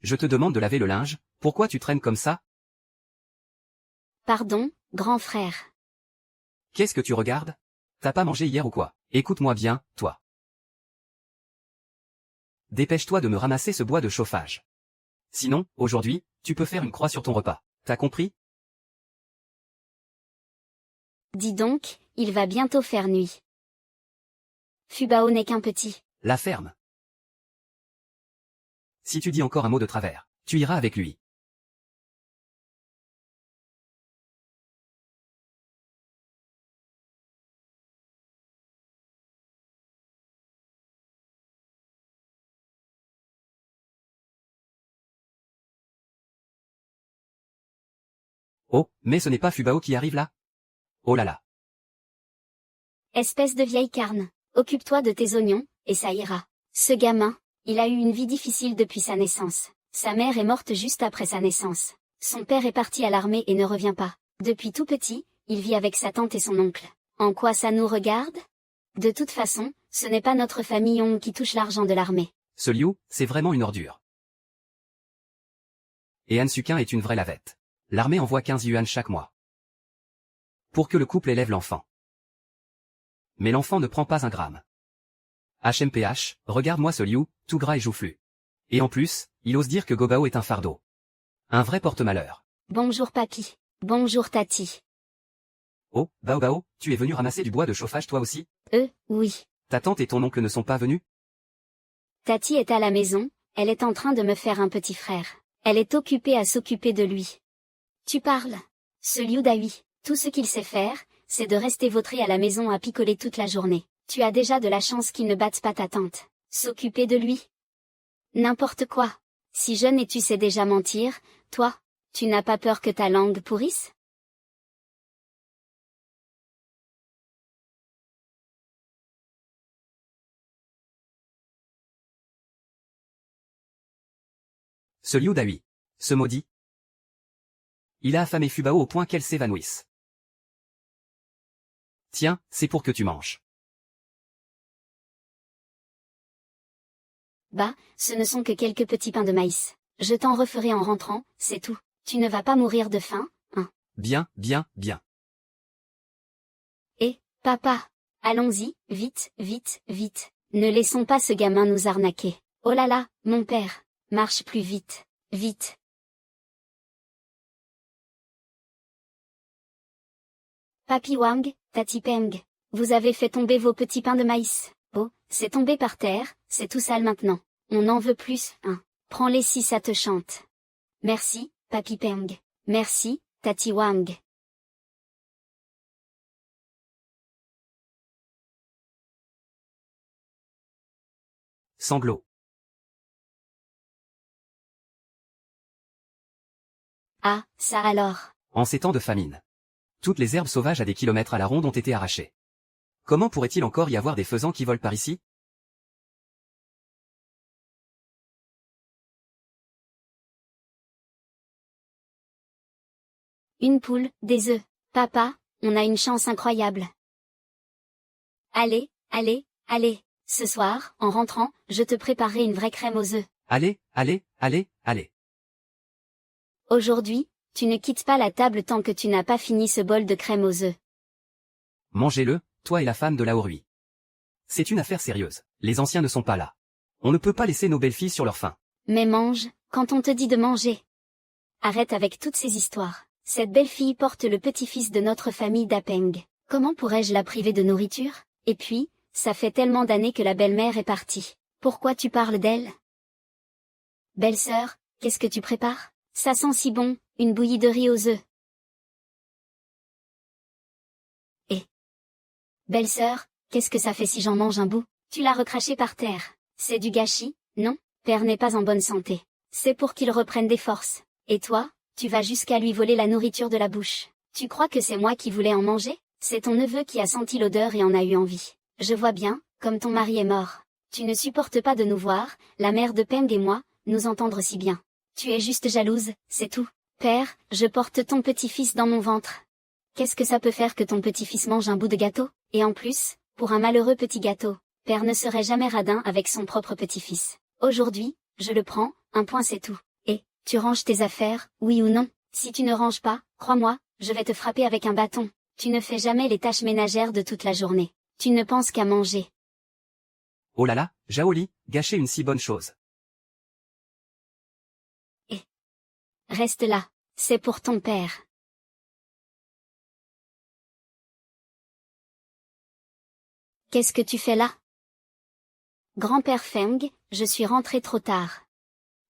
Je te demande de laver le linge, pourquoi tu traînes comme ça? Pardon, grand frère. Qu'est-ce que tu regardes? T'as pas mangé hier ou quoi? Écoute-moi bien, toi. Dépêche-toi de me ramasser ce bois de chauffage. Sinon, aujourd'hui, tu peux faire une croix sur ton repas. T'as compris? Dis donc, il va bientôt faire nuit. Fubao n'est qu'un petit. La ferme. Si tu dis encore un mot de travers, tu iras avec lui. Oh, mais ce n'est pas Fubao qui arrive là? Oh là là. Espèce de vieille carne, occupe-toi de tes oignons, et ça ira. Ce gamin, il a eu une vie difficile depuis sa naissance. Sa mère est morte juste après sa naissance. Son père est parti à l'armée et ne revient pas. Depuis tout petit, il vit avec sa tante et son oncle. En quoi ça nous regarde? De toute façon, ce n'est pas notre famille Hong qui touche l'argent de l'armée. Ce Liu, c'est vraiment une ordure. Et Han Sukin est une vraie lavette. L'armée envoie 15 yuan chaque mois. Pour que le couple élève l'enfant. Mais l'enfant ne prend pas un gramme. HMPH, regarde-moi ce Liu, tout gras et joufflu. Et en plus, il ose dire que Gobao est un fardeau. Un vrai porte-malheur. Bonjour papy. Bonjour tati. Oh, Bao Bao, tu es venu ramasser du bois de chauffage toi aussi? Oui. Ta tante et ton oncle ne sont pas venus? Tati est à la maison, elle est en train de me faire un petit frère. Elle est occupée à s'occuper de lui. Tu parles. Ce Liu Dahui, tout ce qu'il sait faire, c'est de rester vautré à la maison à picoler toute la journée. Tu as déjà de la chance qu'il ne batte pas ta tante. S'occuper de lui? N'importe quoi. Si jeune et tu sais déjà mentir, toi, tu n'as pas peur que ta langue pourrisse? Ce Liu Dahui. Ce maudit. Il a affamé Fubao au point qu'elle s'évanouisse. Tiens, c'est pour que tu manges. Bah, ce ne sont que quelques petits pains de maïs. Je t'en referai en rentrant, c'est tout. Tu ne vas pas mourir de faim, hein? Bien, bien, bien. Papa, allons-y, vite, vite, vite. Ne laissons pas ce gamin nous arnaquer. Oh là là, mon père, marche plus vite, vite. Papi Wang, Tati Peng, vous avez fait tomber vos petits pains de maïs. Oh, c'est tombé par terre, c'est tout sale maintenant. On en veut plus, hein. Prends-les si ça te chante. Merci, Papi Peng. Merci, Tati Wang. Sanglots. Ah, ça alors. En ces temps de famine. Toutes les herbes sauvages à des kilomètres à la ronde ont été arrachées. Comment pourrait-il encore y avoir des faisans qui volent par ici? Une poule, des œufs. Papa, on a une chance incroyable. Allez, allez, allez. Ce soir, en rentrant, je te préparerai une vraie crème aux œufs. Allez, allez, allez, allez. Aujourd'hui, tu ne quittes pas la table tant que tu n'as pas fini ce bol de crème aux œufs. Mangez-le, toi et la femme de Laorui. C'est une affaire sérieuse. Les anciens ne sont pas là. On ne peut pas laisser nos belles-filles sur leur faim. Mais mange, quand on te dit de manger. Arrête avec toutes ces histoires. Cette belle-fille porte le petit-fils de notre famille d'Apeng. Comment pourrais-je la priver de nourriture? Et puis, ça fait tellement d'années que la belle-mère est partie. Pourquoi tu parles d'elle? Belle-sœur, qu'est-ce que tu prépares? Ça sent si bon, une bouillie de riz aux œufs. Et belle-sœur, qu'est-ce que ça fait si j'en mange un bout? Tu l'as recraché par terre. C'est du gâchis, non? Père n'est pas en bonne santé. C'est pour qu'il reprenne des forces. Et toi, tu vas jusqu'à lui voler la nourriture de la bouche. Tu crois que c'est moi qui voulais en manger? C'est ton neveu qui a senti l'odeur et en a eu envie. Je vois bien, comme ton mari est mort. Tu ne supportes pas de nous voir, la mère de Peng et moi, nous entendre si bien. Tu es juste jalouse, c'est tout. Père, je porte ton petit-fils dans mon ventre. Qu'est-ce que ça peut faire que ton petit-fils mange un bout de gâteau? Et en plus, pour un malheureux petit gâteau, Père ne serait jamais radin avec son propre petit-fils. Aujourd'hui, je le prends, un point c'est tout. Tu ranges tes affaires, oui ou non? Si tu ne ranges pas, crois-moi, je vais te frapper avec un bâton. Tu ne fais jamais les tâches ménagères de toute la journée. Tu ne penses qu'à manger. Oh là là, Jaoli, gâcher une si bonne chose. Reste là, c'est pour ton père. Qu'est-ce que tu fais là? Grand-père Feng, je suis rentré trop tard.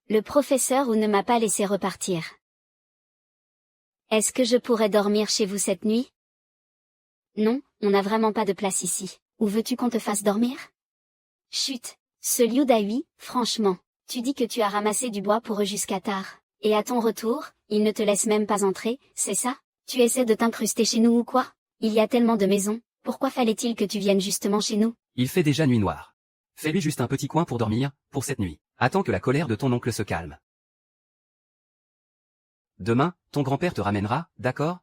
Le professeur ou ne m'a pas laissé repartir. Est-ce que je pourrais dormir chez vous cette nuit? Non, on n'a vraiment pas de place ici. Où veux-tu qu'on te fasse dormir? Chut, ce Liu Dai, franchement, tu dis que tu as ramassé du bois pour eux jusqu'à tard. Et à ton retour, ils ne te laissent même pas entrer, c'est ça? Tu essaies de t'incruster chez nous ou quoi? Il y a tellement de maisons, pourquoi fallait-il que tu viennes justement chez nous? Il fait déjà nuit noire. Fais-lui juste un petit coin pour dormir, pour cette nuit. Attends que la colère de ton oncle se calme. Demain, ton grand-père te ramènera, d'accord?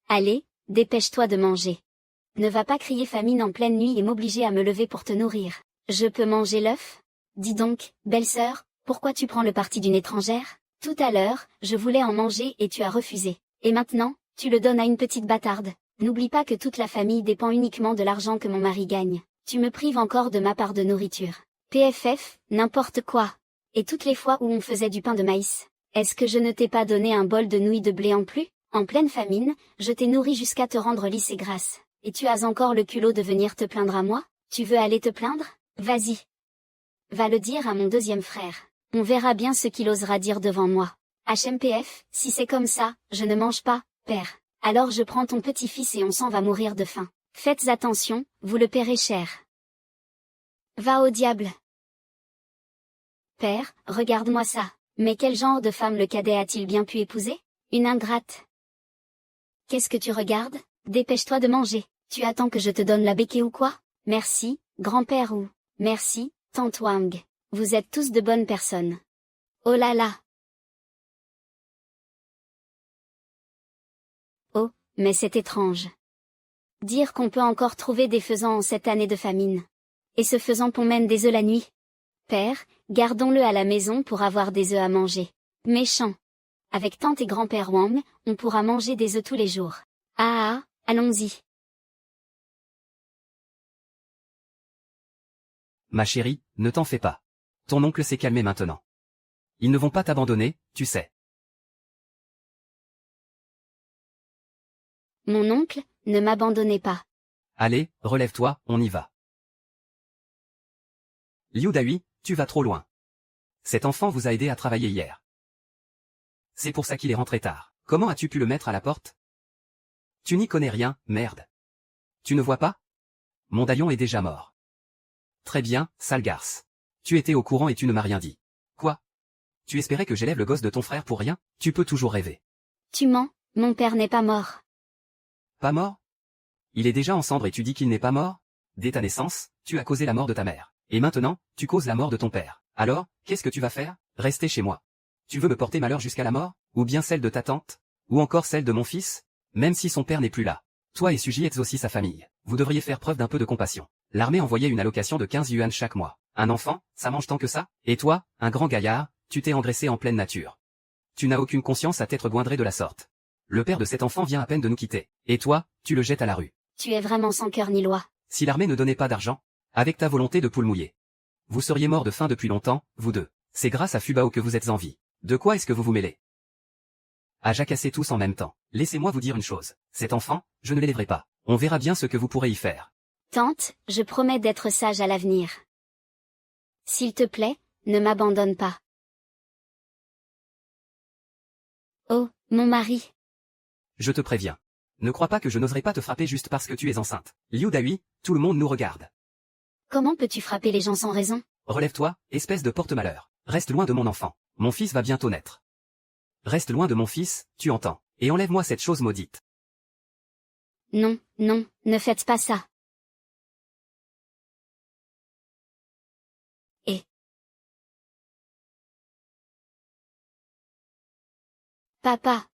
Allez, dépêche-toi de manger. Ne va pas crier famine en pleine nuit et m'obliger à me lever pour te nourrir. Je peux manger l'œuf? Dis donc, belle-sœur, pourquoi tu prends le parti d'une étrangère? Tout à l'heure, je voulais en manger et tu as refusé. Et maintenant, tu le donnes à une petite bâtarde. N'oublie pas que toute la famille dépend uniquement de l'argent que mon mari gagne. Tu me prives encore de ma part de nourriture. PFF, n'importe quoi. Et toutes les fois où on faisait du pain de maïs, est-ce que je ne t'ai pas donné un bol de nouilles de blé en plus? En pleine famine, je t'ai nourri jusqu'à te rendre lisse et grasse. Et tu as encore le culot de venir te plaindre à moi? Tu veux aller te plaindre? Vas-y. Va le dire à mon deuxième frère. On verra bien ce qu'il osera dire devant moi. HMPF, si c'est comme ça, je ne mange pas, père. Alors je prends ton petit-fils et on s'en va mourir de faim. Faites attention, vous le paierez cher. Va au diable. Père, regarde-moi ça. Mais quel genre de femme le cadet a-t-il bien pu épouser? Une ingrate. Qu'est-ce que tu regardes? Dépêche-toi de manger. Tu attends que je te donne la béquille ou quoi? Merci, grand-père ou... Merci, tante Wang. Vous êtes tous de bonnes personnes. Oh là là. Oh, mais c'est étrange. Dire qu'on peut encore trouver des faisans en cette année de famine. Et ce faisan pond même des œufs la nuit. Père, gardons-le à la maison pour avoir des œufs à manger. Méchant. Avec tante et grand-père Wang, on pourra manger des œufs tous les jours. Ah ah, allons-y. Ma chérie, ne t'en fais pas. Ton oncle s'est calmé maintenant. Ils ne vont pas t'abandonner, tu sais. Mon oncle, ne m'abandonnez pas. Allez, relève-toi, on y va. Liu Dai, tu vas trop loin. Cet enfant vous a aidé à travailler hier. C'est pour ça qu'il est rentré tard. Comment as-tu pu le mettre à la porte? Tu n'y connais rien, merde. Tu ne vois pas? Mon Daillon est déjà mort. Très bien, sale garce. Tu étais au courant et tu ne m'as rien dit. Quoi? Tu espérais que j'élève le gosse de ton frère pour rien? Tu peux toujours rêver. Tu mens, mon père n'est pas mort. Pas mort? Il est déjà en cendres et tu dis qu'il n'est pas mort? Dès ta naissance, tu as causé la mort de ta mère. Et maintenant, tu causes la mort de ton père. Alors, qu'est-ce que tu vas faire? Rester chez moi. Tu veux me porter malheur jusqu'à la mort? Ou bien celle de ta tante? Ou encore celle de mon fils? Même si son père n'est plus là. Toi et Suji êtes aussi sa famille. Vous devriez faire preuve d'un peu de compassion. L'armée envoyait une allocation de 15 yuan chaque mois. Un enfant, ça mange tant que ça? Et toi, un grand gaillard, tu t'es engraissé en pleine nature. Tu n'as aucune conscience à t'être goindraé de la sorte. Le père de cet enfant vient à peine de nous quitter. Et toi, tu le jettes à la rue. Tu es vraiment sans cœur ni loi. Si l'armée ne donnait pas d'argent, avec ta volonté de poule mouillée, vous seriez morts de faim depuis longtemps, vous deux. C'est grâce à Fubao que vous êtes en vie. De quoi est-ce que vous vous mêlez? À jacasser tous en même temps. Laissez-moi vous dire une chose. Cet enfant, je ne l'élèverai pas. On verra bien ce que vous pourrez y faire. Tante, je promets d'être sage à l'avenir. S'il te plaît, ne m'abandonne pas. Oh, mon mari. Je te préviens. Ne crois pas que je n'oserais pas te frapper juste parce que tu es enceinte. Liu Dai, tout le monde nous regarde. Comment peux-tu frapper les gens sans raison? Relève-toi, espèce de porte-malheur. Reste loin de mon enfant. Mon fils va bientôt naître. Reste loin de mon fils, tu entends. Et enlève-moi cette chose maudite. Non, non, ne faites pas ça. Et... Papa.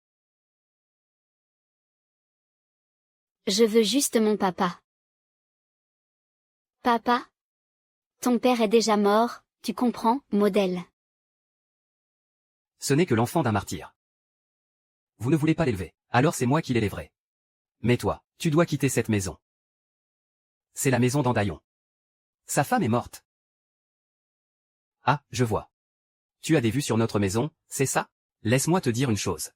Je veux juste mon papa. Papa? Ton père est déjà mort, tu comprends, modèle. Ce n'est que l'enfant d'un martyr. Vous ne voulez pas l'élever, alors c'est moi qui l'élèverai. Mais toi, tu dois quitter cette maison. C'est la maison d'Andaillon. Sa femme est morte. Ah, je vois. Tu as des vues sur notre maison, c'est ça? Laisse-moi te dire une chose.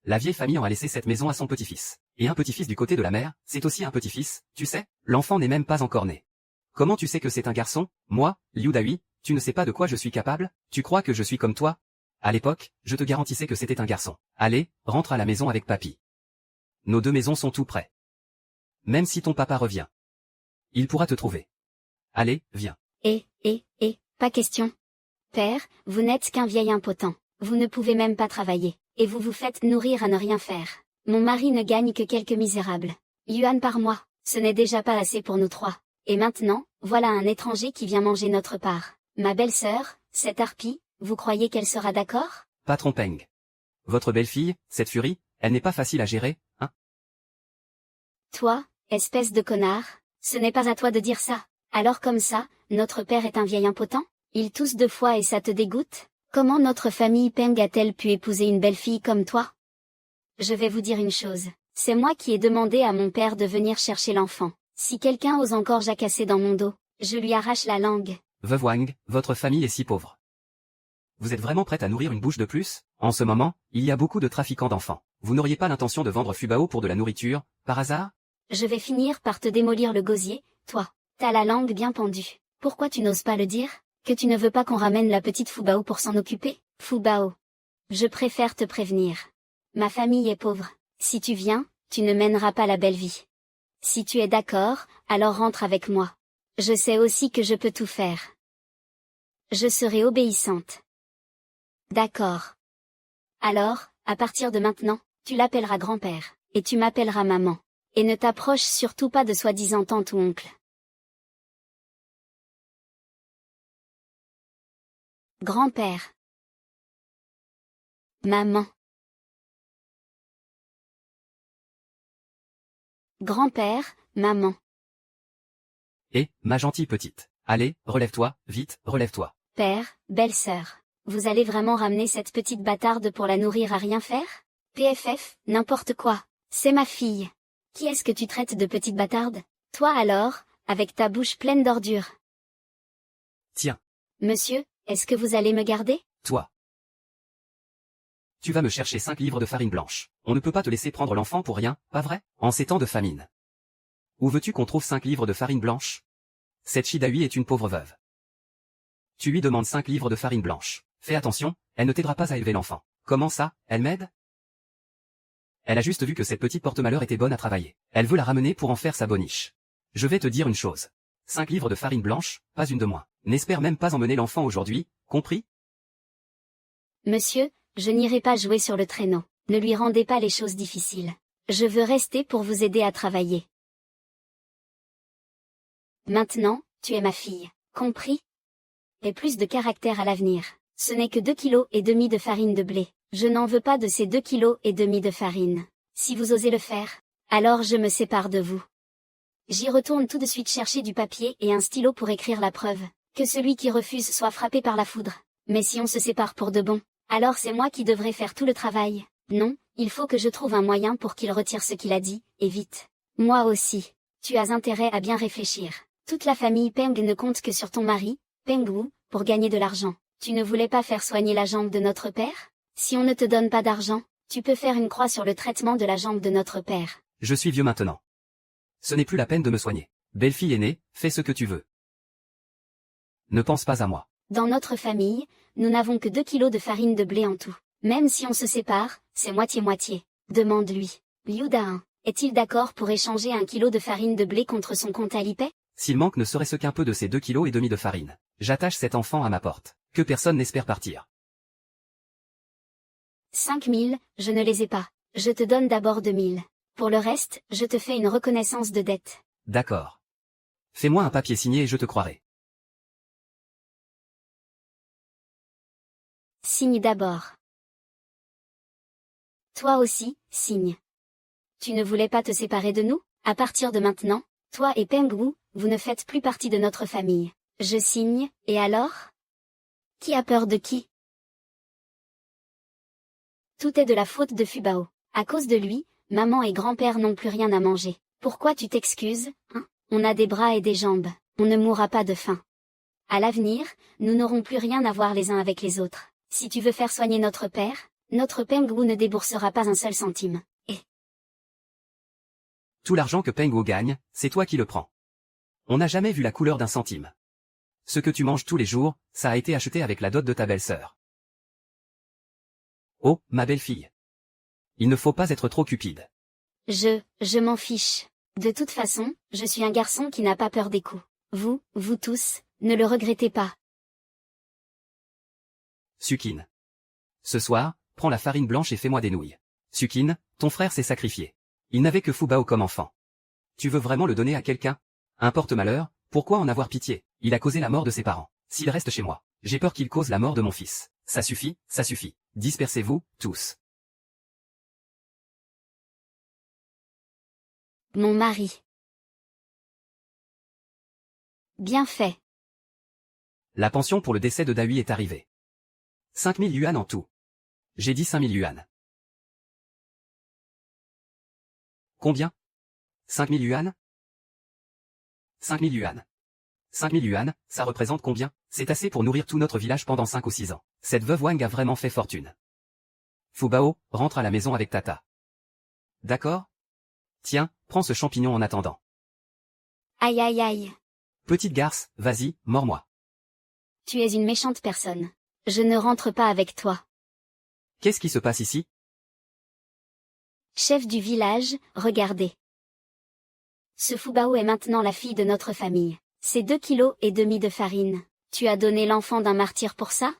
La vieille famille en a laissé cette maison à son petit-fils. Et un petit-fils du côté de la mère, c'est aussi un petit-fils, tu sais? L'enfant n'est même pas encore né. Comment tu sais que c'est un garçon? Moi, Liu Dahui, tu ne sais pas de quoi je suis capable? Tu crois que je suis comme toi? À l'époque, je te garantissais que c'était un garçon. Allez, rentre à la maison avec papy. Nos deux maisons sont tout près. Même si ton papa revient, il pourra te trouver. Allez, viens. Pas question. Père, vous n'êtes qu'un vieil impotent. Vous ne pouvez même pas travailler. Et vous vous faites nourrir à ne rien faire. Mon mari ne gagne que quelques misérables yuan par mois. Ce n'est déjà pas assez pour nous trois. Et maintenant, voilà un étranger qui vient manger notre part. Ma belle-sœur, cette harpie, vous croyez qu'elle sera d'accord? Patron Peng. Votre belle-fille, cette furie, elle n'est pas facile à gérer, hein? Toi, espèce de connard, ce n'est pas à toi de dire ça. Alors comme ça, notre père est un vieil impotent? Il tousse 2 fois et ça te dégoûte? Comment notre famille Peng a-t-elle pu épouser une belle fille comme toi? Je vais vous dire une chose. C'est moi qui ai demandé à mon père de venir chercher l'enfant. Si quelqu'un ose encore jacasser dans mon dos, je lui arrache la langue. Veuve Wang, votre famille est si pauvre. Vous êtes vraiment prête à nourrir une bouche de plus? En ce moment, il y a beaucoup de trafiquants d'enfants. Vous n'auriez pas l'intention de vendre Fubao pour de la nourriture, par hasard? Je vais finir par te démolir le gosier, toi. T'as la langue bien pendue. Pourquoi tu n'oses pas le dire? Que tu ne veux pas qu'on ramène la petite Fubao pour s'en occuper? Fubao. Je préfère te prévenir. Ma famille est pauvre. Si tu viens, tu ne mèneras pas la belle vie. Si tu es d'accord, alors rentre avec moi. Je sais aussi que je peux tout faire. Je serai obéissante. D'accord. Alors, à partir de maintenant, tu l'appelleras grand-père, et tu m'appelleras maman. Et ne t'approche surtout pas de soi-disant tante ou oncle. Grand-père. Maman. Grand-père, maman. Et, ma gentille petite. Allez, relève-toi, vite, relève-toi. Père, belle-sœur. Vous allez vraiment ramener cette petite bâtarde pour la nourrir à rien faire? PFF, n'importe quoi. C'est ma fille. Qui est-ce que tu traites de petite bâtarde? Toi alors, avec ta bouche pleine d'ordures. Tiens. Monsieur, est-ce que vous allez me garder? Toi. Tu vas me chercher 5 livres de farine blanche. On ne peut pas te laisser prendre l'enfant pour rien, pas vrai? En ces temps de famine. Où veux-tu qu'on trouve 5 livres de farine blanche? Cette Shidahui est une pauvre veuve. Tu lui demandes 5 livres de farine blanche. Fais attention, elle ne t'aidera pas à élever l'enfant. Comment ça, elle m'aide? Elle a juste vu que cette petite porte-malheur était bonne à travailler. Elle veut la ramener pour en faire sa boniche. Je vais te dire une chose. 5 livres de farine blanche, pas une de moins. N'espère même pas emmener l'enfant aujourd'hui, compris? Monsieur, je n'irai pas jouer sur le traîneau. Ne lui rendez pas les choses difficiles. Je veux rester pour vous aider à travailler. Maintenant, tu es ma fille, compris? Et plus de caractère à l'avenir. Ce n'est que 2,5 kg de farine de blé. Je n'en veux pas de ces 2,5 kg de farine. Si vous osez le faire, alors je me sépare de vous. J'y retourne tout de suite chercher du papier et un stylo pour écrire la preuve. Que celui qui refuse soit frappé par la foudre. Mais si on se sépare pour de bon, alors c'est moi qui devrais faire tout le travail. Non, il faut que je trouve un moyen pour qu'il retire ce qu'il a dit, et vite. Moi aussi. Tu as intérêt à bien réfléchir. Toute la famille Peng ne compte que sur ton mari, Peng Wu, pour gagner de l'argent. Tu ne voulais pas faire soigner la jambe de notre père? Si on ne te donne pas d'argent, tu peux faire une croix sur le traitement de la jambe de notre père. Je suis vieux maintenant. Ce n'est plus la peine de me soigner. Belle-fille aînée, fais ce que tu veux. Ne pense pas à moi. Dans notre famille, nous n'avons que 2 kilos de farine de blé en tout. Même si on se sépare, c'est moitié-moitié. Demande-lui. Liu Dahui, est-il d'accord pour échanger 1 kilo de farine de blé contre son compte Alipay? S'il manque ne serait-ce qu'un peu de ces 2,5 kg de farine, j'attache cet enfant à ma porte. Que personne n'espère partir. 5 000, je ne les ai pas. Je te donne d'abord 2 000. Pour le reste, je te fais une reconnaissance de dette. D'accord. Fais-moi un papier signé et je te croirai. Signe d'abord. Toi aussi, signe. Tu ne voulais pas te séparer de nous? À partir de maintenant, toi et Peng Wu, vous ne faites plus partie de notre famille. Je signe, et alors? Qui a peur de qui? Tout est de la faute de Fubao. À cause de lui, maman et grand-père n'ont plus rien à manger. Pourquoi tu t'excuses, hein? On a des bras et des jambes, on ne mourra pas de faim. À l'avenir, nous n'aurons plus rien à voir les uns avec les autres. Si tu veux faire soigner notre père, notre Pengwu ne déboursera pas un seul centime. Et Tout l'argent que Pengwu gagne, c'est toi qui le prends. On n'a jamais vu la couleur d'un centime. Ce que tu manges tous les jours, ça a été acheté avec la dot de ta belle-sœur. Oh, ma belle-fille. Il ne faut pas être trop cupide. Je m'en fiche. De toute façon, je suis un garçon qui n'a pas peur des coups. Vous tous, ne le regrettez pas. Sukin. Ce soir, prends la farine blanche et fais-moi des nouilles. Sukin, ton frère s'est sacrifié. Il n'avait que Fubao comme enfant. Tu veux vraiment le donner à quelqu'un? Un porte-malheur, pourquoi en avoir pitié? Il a causé la mort de ses parents. S'il reste chez moi, j'ai peur qu'il cause la mort de mon fils. Ça suffit, ça suffit. Dispersez-vous, tous. Mon mari. Bien fait. La pension pour le décès de Dahui est arrivée. 5000 yuan en tout. J'ai dit 5000 yuan. Combien? 5000 yuan? 5000 yuan. 5000 yuan, ça représente combien? C'est assez pour nourrir tout notre village pendant 5 ou 6 ans. Cette veuve Wang a vraiment fait fortune. Fubao, rentre à la maison avec Tata. D'accord? Tiens, prends ce champignon en attendant. Aïe aïe aïe. Petite garce, vas-y, mords-moi. Tu es une méchante personne. Je ne rentre pas avec toi. Qu'est-ce qui se passe ici? Chef du village, regardez. Ce Fubao est maintenant la fille de notre famille. C'est 2,5 kilos de farine. Tu as donné l'enfant d'un martyr pour ça?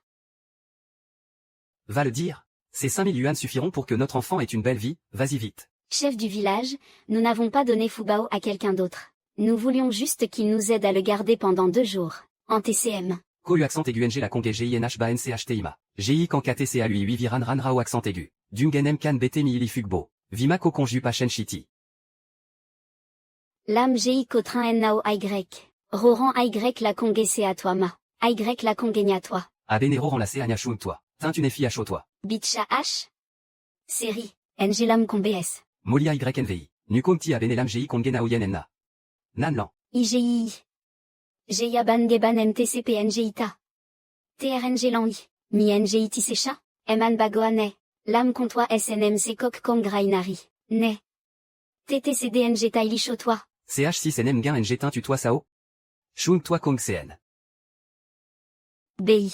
Va le dire. Ces 5000 yuan suffiront pour que notre enfant ait une belle vie, vas-y vite. Chef du village, nous n'avons pas donné Fubao à quelqu'un d'autre. Nous voulions juste qu'il nous aide à le garder pendant 2 jours. En TCM. Ko accent aigu ng la kongé GINH ba NCHTIMA. GI kanka TCA lui 8 viran ran rao accent aigu. Dungen m kan bt mi ili fugbo. Vima ko konju pa chen shiti. Lam GI Cotrin Nao Y. Roran Y la kongé c'est à toi ma. Y la kongé à toi. Abenero ran la seanya shung toi. Teint une fille à chaud toi. Bitcha H. Série. Ngelam Kombes. Molia YNVI. Nukonti abenelam GI kongena oyenenna. Nanlan. IGI. Geyaban Geban NTCP NGITA. TRNG Langi. Mi NGIT Secha. Eman Bagoane. Lam Comtois SNMC Kok Kong Grainari. Ne. TTCDNG Taili Chotoi. CH6NM gain NG teint tu toi sao. Shung toi kong CN. BI.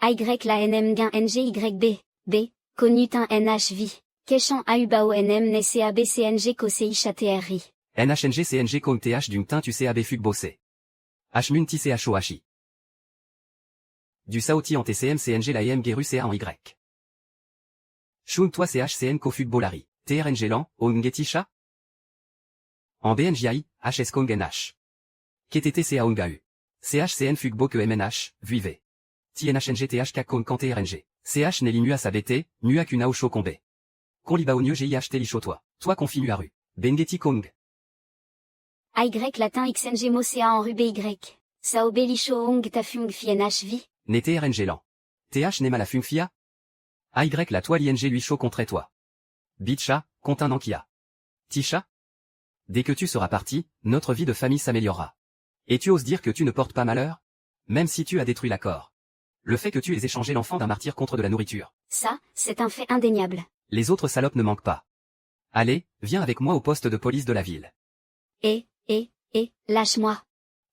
Y la NM gain NGYB. B. Connutin NHV. Keshan Aubao NM ne CABCNG Kosei TRI. NHNG CNG kong TH dung teint tu CAB fugbo C. Hmun ti CHOHI. Du Saoti en TCM CNG la EM Geru CA en Y. Shung toi CHCN ko fugbo Lari. TRNG lan, Ongetisha. En BNJI, HS kong NH. KTT CA Ongau. CHCN fugbo que MNH, vuive. TNHNG TH kong kan TRNG. CH Nelly Mua Sabete, Mua Kunao Sho Kombe. Konlibao Nye GIH Telisho toi. Toi confi Nuaru. Bengeti Kong. Y latin XNG Mosea en rubé Y. Sao Belisho Ong Tafung Fien HV. Ne TRNG lan. TH Nema la Fungfia. Y la toile ING lui chaud contre toi. Bitcha, Contin Nankia. Tisha. Dès que tu seras parti, notre vie de famille s'améliorera. Et tu oses dire que tu ne portes pas malheur? Même si tu as détruit l'accord. Le fait que tu aies échangé l'enfant d'un martyr contre de la nourriture. Ça, c'est un fait indéniable. Les autres salopes ne manquent pas. Allez, viens avec moi au poste de police de la ville. Lâche-moi.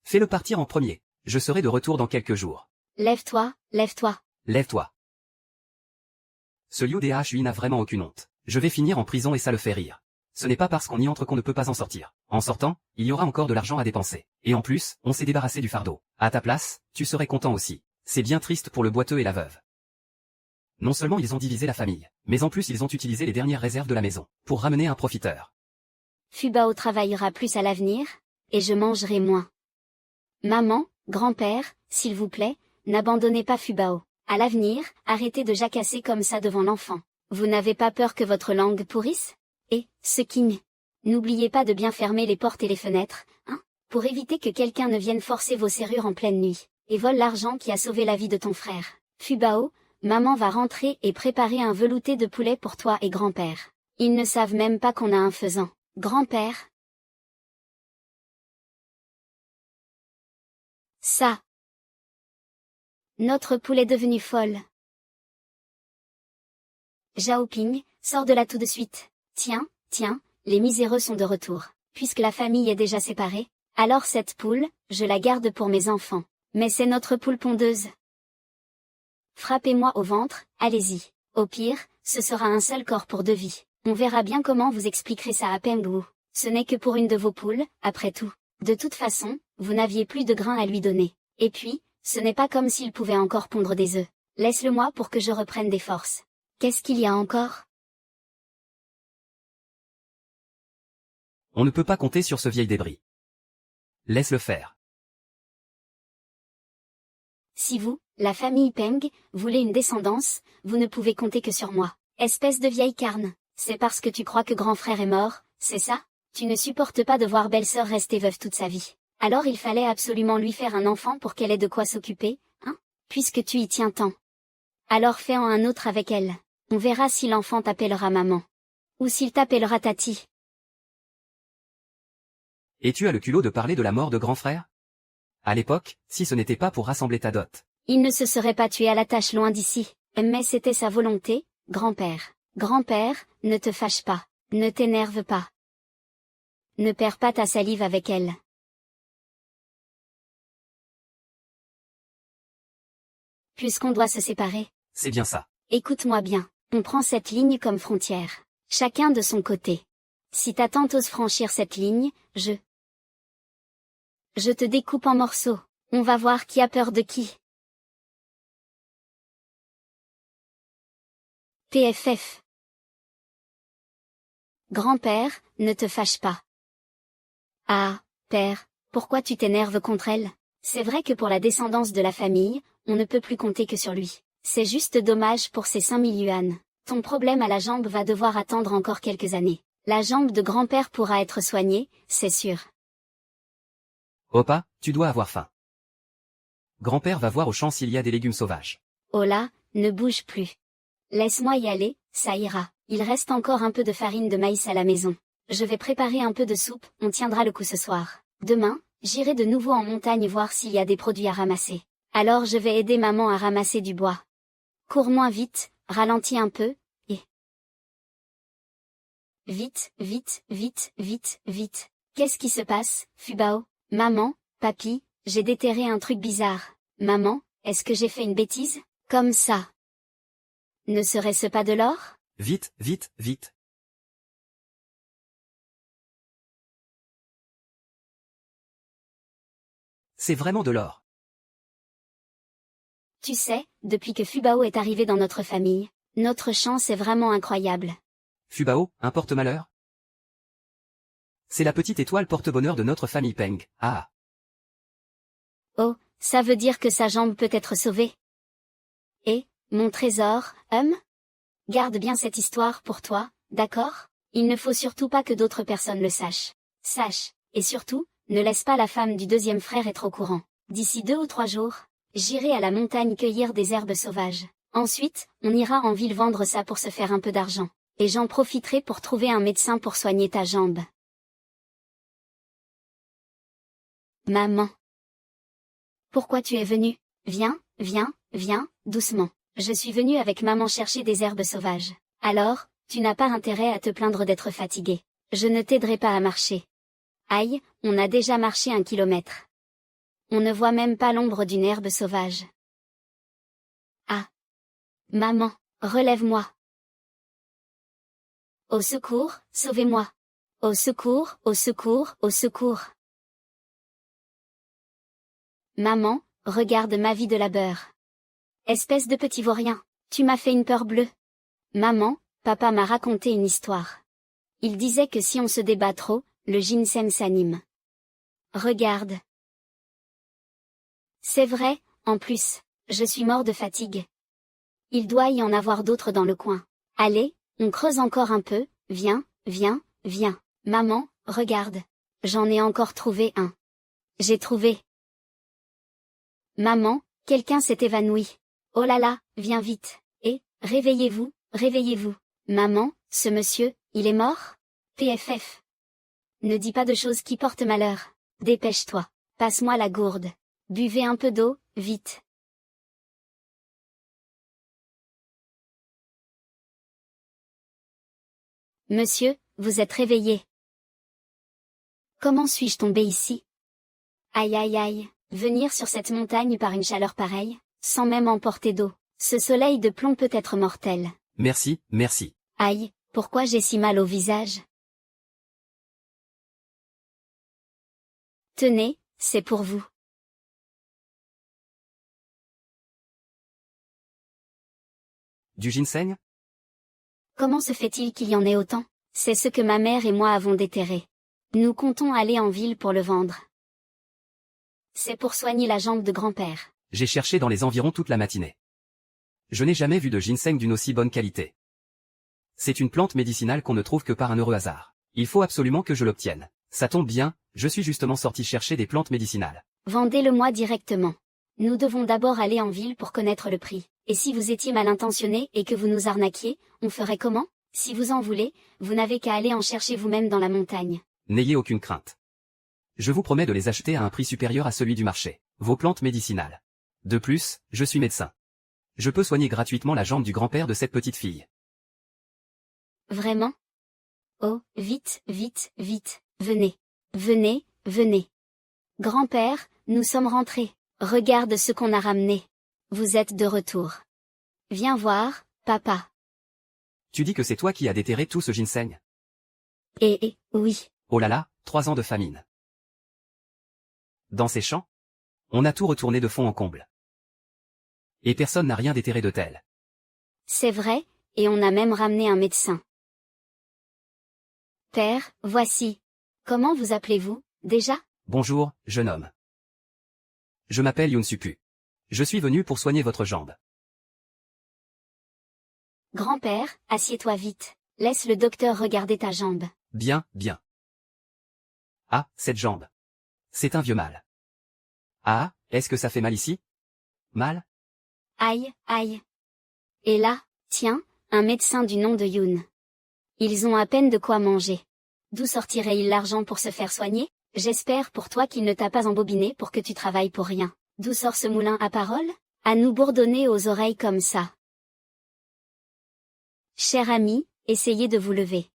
Fais-le partir en premier. Je serai de retour dans quelques jours. Lève-toi, lève-toi. Lève-toi. Ce Liu DH n'a vraiment aucune honte. Je vais finir en prison et ça le fait rire. Ce n'est pas parce qu'on y entre qu'on ne peut pas en sortir. En sortant, il y aura encore de l'argent à dépenser. Et en plus, on s'est débarrassé du fardeau. À ta place, tu serais content aussi. C'est bien triste pour le boiteux et la veuve. Non seulement ils ont divisé la famille, mais en plus ils ont utilisé les dernières réserves de la maison, pour ramener un profiteur. Fubao travaillera plus à l'avenir, et je mangerai moins. Maman, grand-père, s'il vous plaît, n'abandonnez pas Fubao. À l'avenir, arrêtez de jacasser comme ça devant l'enfant. Vous n'avez pas peur que votre langue pourrisse? Et, ce king. N'oubliez pas de bien fermer les portes et les fenêtres, hein, pour éviter que quelqu'un ne vienne forcer vos serrures en pleine nuit, et vole l'argent qui a sauvé la vie de ton frère. Fubao, maman va rentrer et préparer un velouté de poulet pour toi et grand-père. Ils ne savent même pas qu'on a un faisan. Grand-père. Ça. Notre poule est devenue folle. Xiaoping, sors de là tout de suite. Tiens, les miséreux sont de retour. Puisque la famille est déjà séparée, alors cette poule, je la garde pour mes enfants. Mais c'est notre poule pondeuse. Frappez-moi au ventre, allez-y. Au pire, ce sera un seul corps pour 2 vies. On verra bien comment vous expliquerez ça à Peng Wu. Ce n'est que pour une de vos poules, après tout. De toute façon, vous n'aviez plus de grains à lui donner. Et puis, ce n'est pas comme s'il pouvait encore pondre des œufs. Laisse-le-moi pour que je reprenne des forces. Qu'est-ce qu'il y a encore? On ne peut pas compter sur ce vieil débris. Laisse-le faire. Si vous, la famille Peng, voulez une descendance, vous ne pouvez compter que sur moi. Espèce de vieille carne, c'est parce que tu crois que grand frère est mort, c'est ça? Tu ne supportes pas de voir belle-sœur rester veuve toute sa vie. Alors il fallait absolument lui faire un enfant pour qu'elle ait de quoi s'occuper, hein? Puisque tu y tiens tant. Alors fais-en un autre avec elle. On verra si l'enfant t'appellera maman. Ou s'il t'appellera tati. Et tu as le culot de parler de la mort de grand frère? À l'époque, si ce n'était pas pour rassembler ta dot. Il ne se serait pas tué à la tâche loin d'ici, mais c'était sa volonté, grand-père. Grand-père, ne te fâche pas, ne t'énerve pas. Ne perds pas ta salive avec elle. Puisqu'on doit se séparer. C'est bien ça. Écoute-moi bien, on prend cette ligne comme frontière. Chacun de son côté. Si ta tante ose franchir cette ligne, je te découpe en morceaux. On va voir qui a peur de qui. PFF. Grand-père, ne te fâche pas. Ah, père, pourquoi tu t'énerves contre elle? C'est vrai que pour la descendance de la famille, on ne peut plus compter que sur lui. C'est juste dommage pour ces 5000 yuan. Ton problème à la jambe va devoir attendre encore quelques années. La jambe de grand-père pourra être soignée, c'est sûr. Opa, tu dois avoir faim. Grand-père va voir au champ s'il y a des légumes sauvages. Oh là, ne bouge plus. Laisse-moi y aller, ça ira. Il reste encore un peu de farine de maïs à la maison. Je vais préparer un peu de soupe, on tiendra le coup ce soir. Demain, j'irai de nouveau en montagne voir s'il y a des produits à ramasser. Alors je vais aider maman à ramasser du bois. Cours moins vite, ralentis un peu, et... Vite. Qu'est-ce qui se passe, Fubao? Maman, papy, j'ai déterré un truc bizarre. Maman, est-ce que j'ai fait une bêtise? Comme ça. Ne serait-ce pas de l'or? Vite. C'est vraiment de l'or. Tu sais, depuis que Fubao est arrivé dans notre famille, notre chance est vraiment incroyable. Fubao, un porte-malheur? C'est la petite étoile porte-bonheur de notre famille Peng. Ah. Oh, ça veut dire que sa jambe peut être sauvée. Et, mon trésor, garde bien cette histoire pour toi, d'accord? Il ne faut surtout pas que d'autres personnes le sachent. Sache, et surtout, ne laisse pas la femme du deuxième frère être au courant. D'ici 2 ou 3 jours, j'irai à la montagne cueillir des herbes sauvages. Ensuite, on ira en ville vendre ça pour se faire un peu d'argent. Et j'en profiterai pour trouver un médecin pour soigner ta jambe. Maman. Pourquoi tu es venue? Viens, doucement. Je suis venue avec maman chercher des herbes sauvages. Alors, tu n'as pas intérêt à te plaindre d'être fatiguée. Je ne t'aiderai pas à marcher. Aïe, on a déjà marché 1 kilomètre. On ne voit même pas l'ombre d'une herbe sauvage. Ah. Maman, relève-moi. Au secours, sauvez-moi. Au secours. Maman, regarde ma vie de labeur. Espèce de petit vaurien, tu m'as fait une peur bleue. Maman, papa m'a raconté une histoire. Il disait que si on se débat trop, le ginseng s'anime. Regarde. C'est vrai, en plus, je suis mort de fatigue. Il doit y en avoir d'autres dans le coin. Allez, on creuse encore un peu, viens. Maman, regarde. J'en ai encore trouvé un. J'ai trouvé. Maman, quelqu'un s'est évanoui. Oh là là, viens vite. Et, réveillez-vous, réveillez-vous. Maman, ce monsieur, il est mort? PFF. Ne dis pas de choses qui portent malheur. Dépêche-toi. Passe-moi la gourde. Buvez un peu d'eau, vite. Monsieur, vous êtes réveillé. Comment suis-je tombé ici? Aïe aïe aïe, venir sur cette montagne par une chaleur pareille, sans même emporter d'eau. Ce soleil de plomb peut être mortel. Merci, merci. Aïe, pourquoi j'ai si mal au visage? Tenez, c'est pour vous. Du ginseng? Comment se fait-il qu'il y en ait autant? C'est ce que ma mère et moi avons déterré. Nous comptons aller en ville pour le vendre. C'est pour soigner la jambe de grand-père. J'ai cherché dans les environs toute la matinée. Je n'ai jamais vu de ginseng d'une aussi bonne qualité. C'est une plante médicinale qu'on ne trouve que par un heureux hasard. Il faut absolument que je l'obtienne. Ça tombe bien, je suis justement sorti chercher des plantes médicinales. Vendez-le-moi directement. Nous devons d'abord aller en ville pour connaître le prix. Et si vous étiez mal intentionné et que vous nous arnaquiez, on ferait comment? Si vous en voulez, vous n'avez qu'à aller en chercher vous-même dans la montagne. N'ayez aucune crainte. Je vous promets de les acheter à un prix supérieur à celui du marché. Vos plantes médicinales. De plus, je suis médecin. Je peux soigner gratuitement la jambe du grand-père de cette petite fille. Vraiment? Oh, vite, vite, vite, venez. Venez, venez. Grand-père, nous sommes rentrés. Regarde ce qu'on a ramené. Vous êtes de retour. Viens voir, papa. Tu dis que c'est toi qui as déterré tout ce ginseng? Oui. Oh là là, 3 ans de famine. Dans ces champs? On a tout retourné de fond en comble. Et personne n'a rien déterré de tel. C'est vrai, et on a même ramené un médecin. Père, voici. Comment vous appelez-vous, déjà? Bonjour, jeune homme. Je m'appelle Yoon Supu. Je suis venu pour soigner votre jambe. Grand-père, assieds-toi vite. Laisse le docteur regarder ta jambe. Bien, bien. Ah, cette jambe. C'est un vieux mal. Ah, est-ce que ça fait mal ici? Mal? Aïe, aïe. Et là, tiens, un médecin du nom de Yoon. Ils ont à peine de quoi manger. D'où sortirait-il l'argent pour se faire soigner? J'espère pour toi qu'il ne t'a pas embobiné pour que tu travailles pour rien. D'où sort ce moulin à parole? À nous bourdonner aux oreilles comme ça. Cher ami, essayez de vous lever.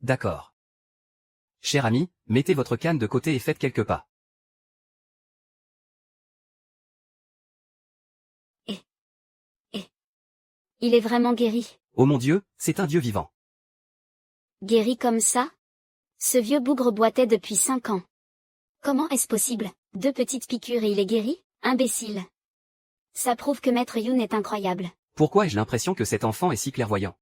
D'accord. Cher ami, mettez votre canne de côté et faites quelques pas. Il est vraiment guéri. Oh mon Dieu, c'est un Dieu vivant. Guéri comme ça? Ce vieux bougre boitait depuis 5 ans. Comment est-ce possible? 2 petites piqûres et il est guéri? Imbécile. Ça prouve que Maître Yoon est incroyable. Pourquoi ai-je l'impression que cet enfant est si clairvoyant?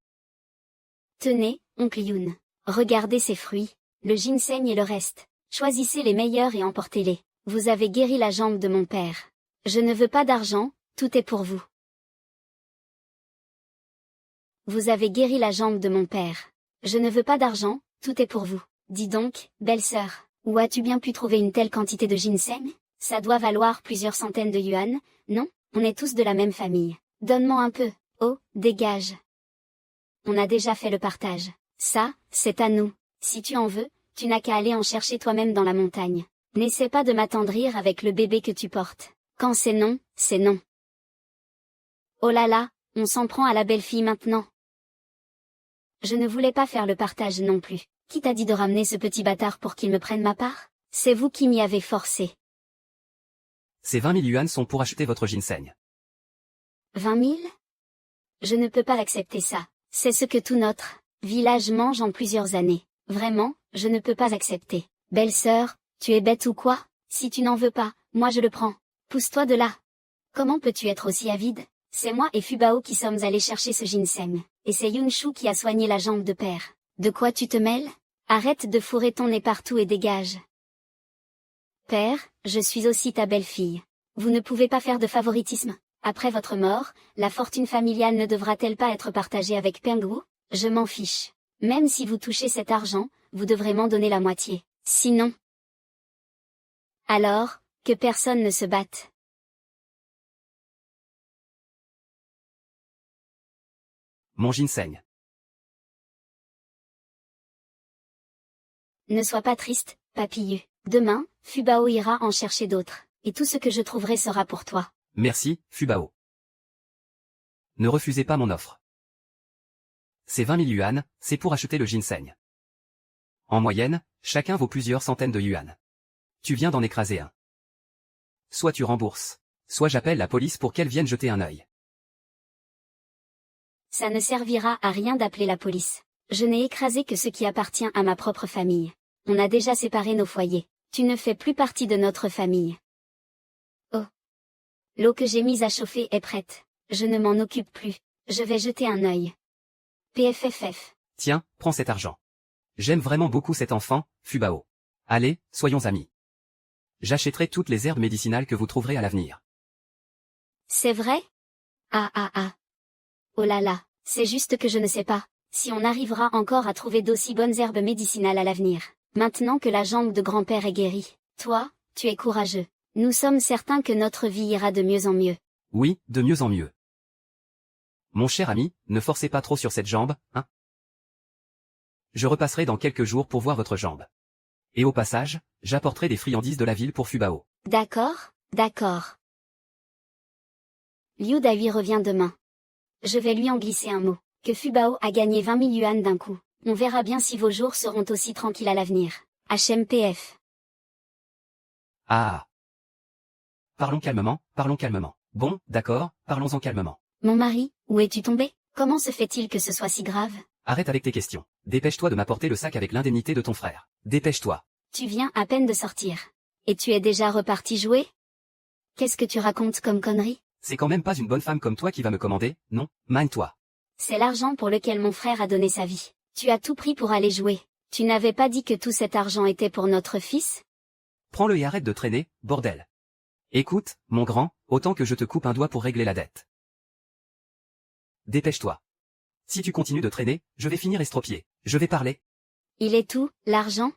Tenez, oncle Yoon. Regardez ces fruits, le ginseng et le reste. Choisissez les meilleurs et emportez-les. Vous avez guéri la jambe de mon père. Je ne veux pas d'argent, tout est pour vous. Vous avez guéri la jambe de mon père. Je ne veux pas d'argent, tout est pour vous. Dis donc, belle-sœur, où as-tu bien pu trouver une telle quantité de ginseng? Ça doit valoir plusieurs centaines de yuan, non? On est tous de la même famille. Donne-moi un peu. Oh, dégage. On a déjà fait le partage. Ça, c'est à nous. Si tu en veux, tu n'as qu'à aller en chercher toi-même dans la montagne. N'essaie pas de m'attendrir avec le bébé que tu portes. Quand c'est non, c'est non. Oh là là, on s'en prend à la belle fille maintenant. Je ne voulais pas faire le partage non plus. Qui t'a dit de ramener ce petit bâtard pour qu'il me prenne ma part? C'est vous qui m'y avez forcé. Ces 20 000 yuan sont pour acheter votre ginseng. 20 000? Je ne peux pas accepter ça. C'est ce que tout notre village mange en plusieurs années. Vraiment, je ne peux pas accepter. Belle-sœur, tu es bête ou quoi? Si tu n'en veux pas, moi je le prends. Pousse-toi de là. Comment peux-tu être aussi avide? C'est moi et Fubao qui sommes allés chercher ce ginseng. Et c'est Yunshu qui a soigné la jambe de père. De quoi tu te mêles? Arrête de fourrer ton nez partout et dégage. Père, je suis aussi ta belle-fille. Vous ne pouvez pas faire de favoritisme. Après votre mort, la fortune familiale ne devra-t-elle pas être partagée avec Pengwu? Je m'en fiche. Même si vous touchez cet argent, vous devrez m'en donner la moitié. Sinon... Alors, que personne ne se batte. Mon ginseng. Ne sois pas triste, papillu. Demain, Fubao ira en chercher d'autres, et tout ce que je trouverai sera pour toi. Merci, Fubao. Ne refusez pas mon offre. Ces 20 000 yuan, c'est pour acheter le ginseng. En moyenne, chacun vaut plusieurs centaines de yuan. Tu viens d'en écraser un. Soit tu rembourses, soit j'appelle la police pour qu'elle vienne jeter un œil. Ça ne servira à rien d'appeler la police. Je n'ai écrasé que ce qui appartient à ma propre famille. On a déjà séparé nos foyers. Tu ne fais plus partie de notre famille. Oh. L'eau que j'ai mise à chauffer est prête. Je ne m'en occupe plus. Je vais jeter un œil. PFFF. Tiens, prends cet argent. J'aime vraiment beaucoup cet enfant, Fubao. Allez, soyons amis. J'achèterai toutes les herbes médicinales que vous trouverez à l'avenir. C'est vrai? Ah. Oh là là, c'est juste que je ne sais pas si on arrivera encore à trouver d'aussi bonnes herbes médicinales à l'avenir. Maintenant que la jambe de grand-père est guérie, toi, tu es courageux. Nous sommes certains que notre vie ira de mieux en mieux. Oui, de mieux en mieux. Mon cher ami, ne forcez pas trop sur cette jambe, hein? Je repasserai dans quelques jours pour voir votre jambe. Et au passage, j'apporterai des friandises de la ville pour Fubao. D'accord. Liu Dai revient demain. Je vais lui en glisser un mot, que Fubao a gagné 20 000 yuan d'un coup. On verra bien si vos jours seront aussi tranquilles à l'avenir. HMPF. Ah. Parlons calmement. Bon, d'accord, parlons-en calmement. Mon mari, où es-tu tombé? Comment se fait-il que ce soit si grave? Arrête avec tes questions. Dépêche-toi de m'apporter le sac avec l'indemnité de ton frère. Dépêche-toi. Tu viens à peine de sortir. Et tu es déjà reparti jouer? Qu'est-ce que tu racontes comme connerie? C'est quand même pas une bonne femme comme toi qui va me commander, non? Mine-toi. C'est l'argent pour lequel mon frère a donné sa vie. Tu as tout pris pour aller jouer. Tu n'avais pas dit que tout cet argent était pour notre fils? Prends-le et arrête de traîner, bordel. Écoute, mon grand, autant que je te coupe un doigt pour régler la dette. Dépêche-toi. Si tu continues de traîner, je vais finir estropié. Je vais parler. Il est où, l'argent?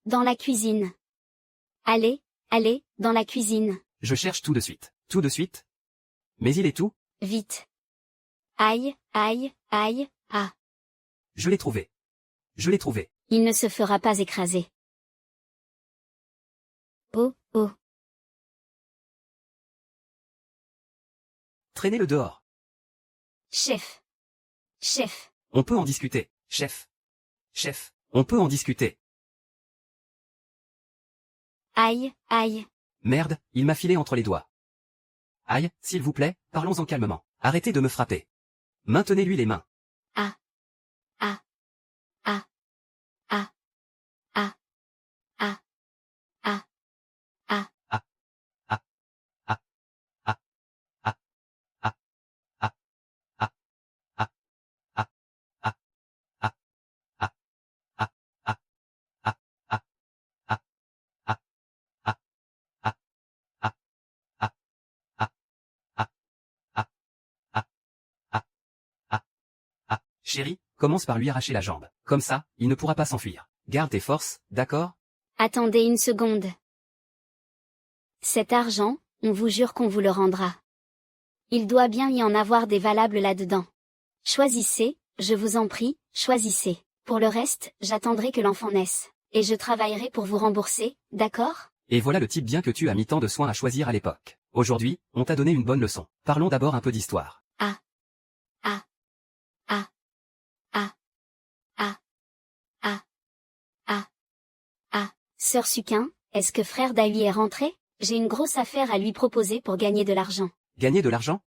Dans la cuisine. Allez, dans la cuisine. Je cherche tout de suite. Tout de suite? Mais il est où? Vite. Aïe, ah. Je l'ai trouvé. Il ne se fera pas écraser. Oh. Traînez-le dehors. Chef. On peut en discuter, chef. On peut en discuter. Aïe. Merde, il m'a filé entre les doigts. Aïe, s'il vous plaît, parlons-en calmement. Arrêtez de me frapper. Maintenez-lui les mains. Ah. Chérie, commence par lui arracher la jambe. Comme ça, il ne pourra pas s'enfuir. Garde tes forces, d'accord? Attendez une seconde. Cet argent, on vous jure qu'on vous le rendra. Il doit bien y en avoir des valables là-dedans. Choisissez, je vous en prie, choisissez. Pour le reste, j'attendrai que l'enfant naisse. Et je travaillerai pour vous rembourser, d'accord? Et voilà le type bien que tu as mis tant de soin à choisir à l'époque. Aujourd'hui, on t'a donné une bonne leçon. Parlons d'abord un peu d'histoire. Sœur Suquin, est-ce que frère Dai est rentré? J'ai une grosse affaire à lui proposer pour gagner de l'argent. Gagner de l'argent?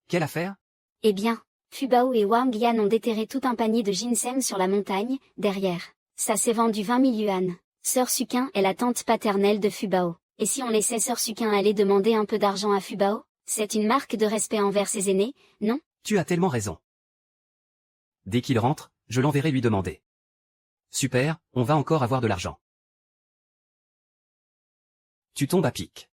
Quelle affaire? Eh bien, Fubao et Wang Yan ont déterré tout un panier de ginseng sur la montagne, derrière. Ça s'est vendu 20 000 yuan. Sœur Suquin est la tante paternelle de Fubao. Et si on laissait Sœur Suquin aller demander un peu d'argent à Fubao? C'est une marque de respect envers ses aînés, non? Tu as tellement raison. Dès qu'il rentre, je l'enverrai lui demander. Super, on va encore avoir de l'argent. Tu tombes à pic.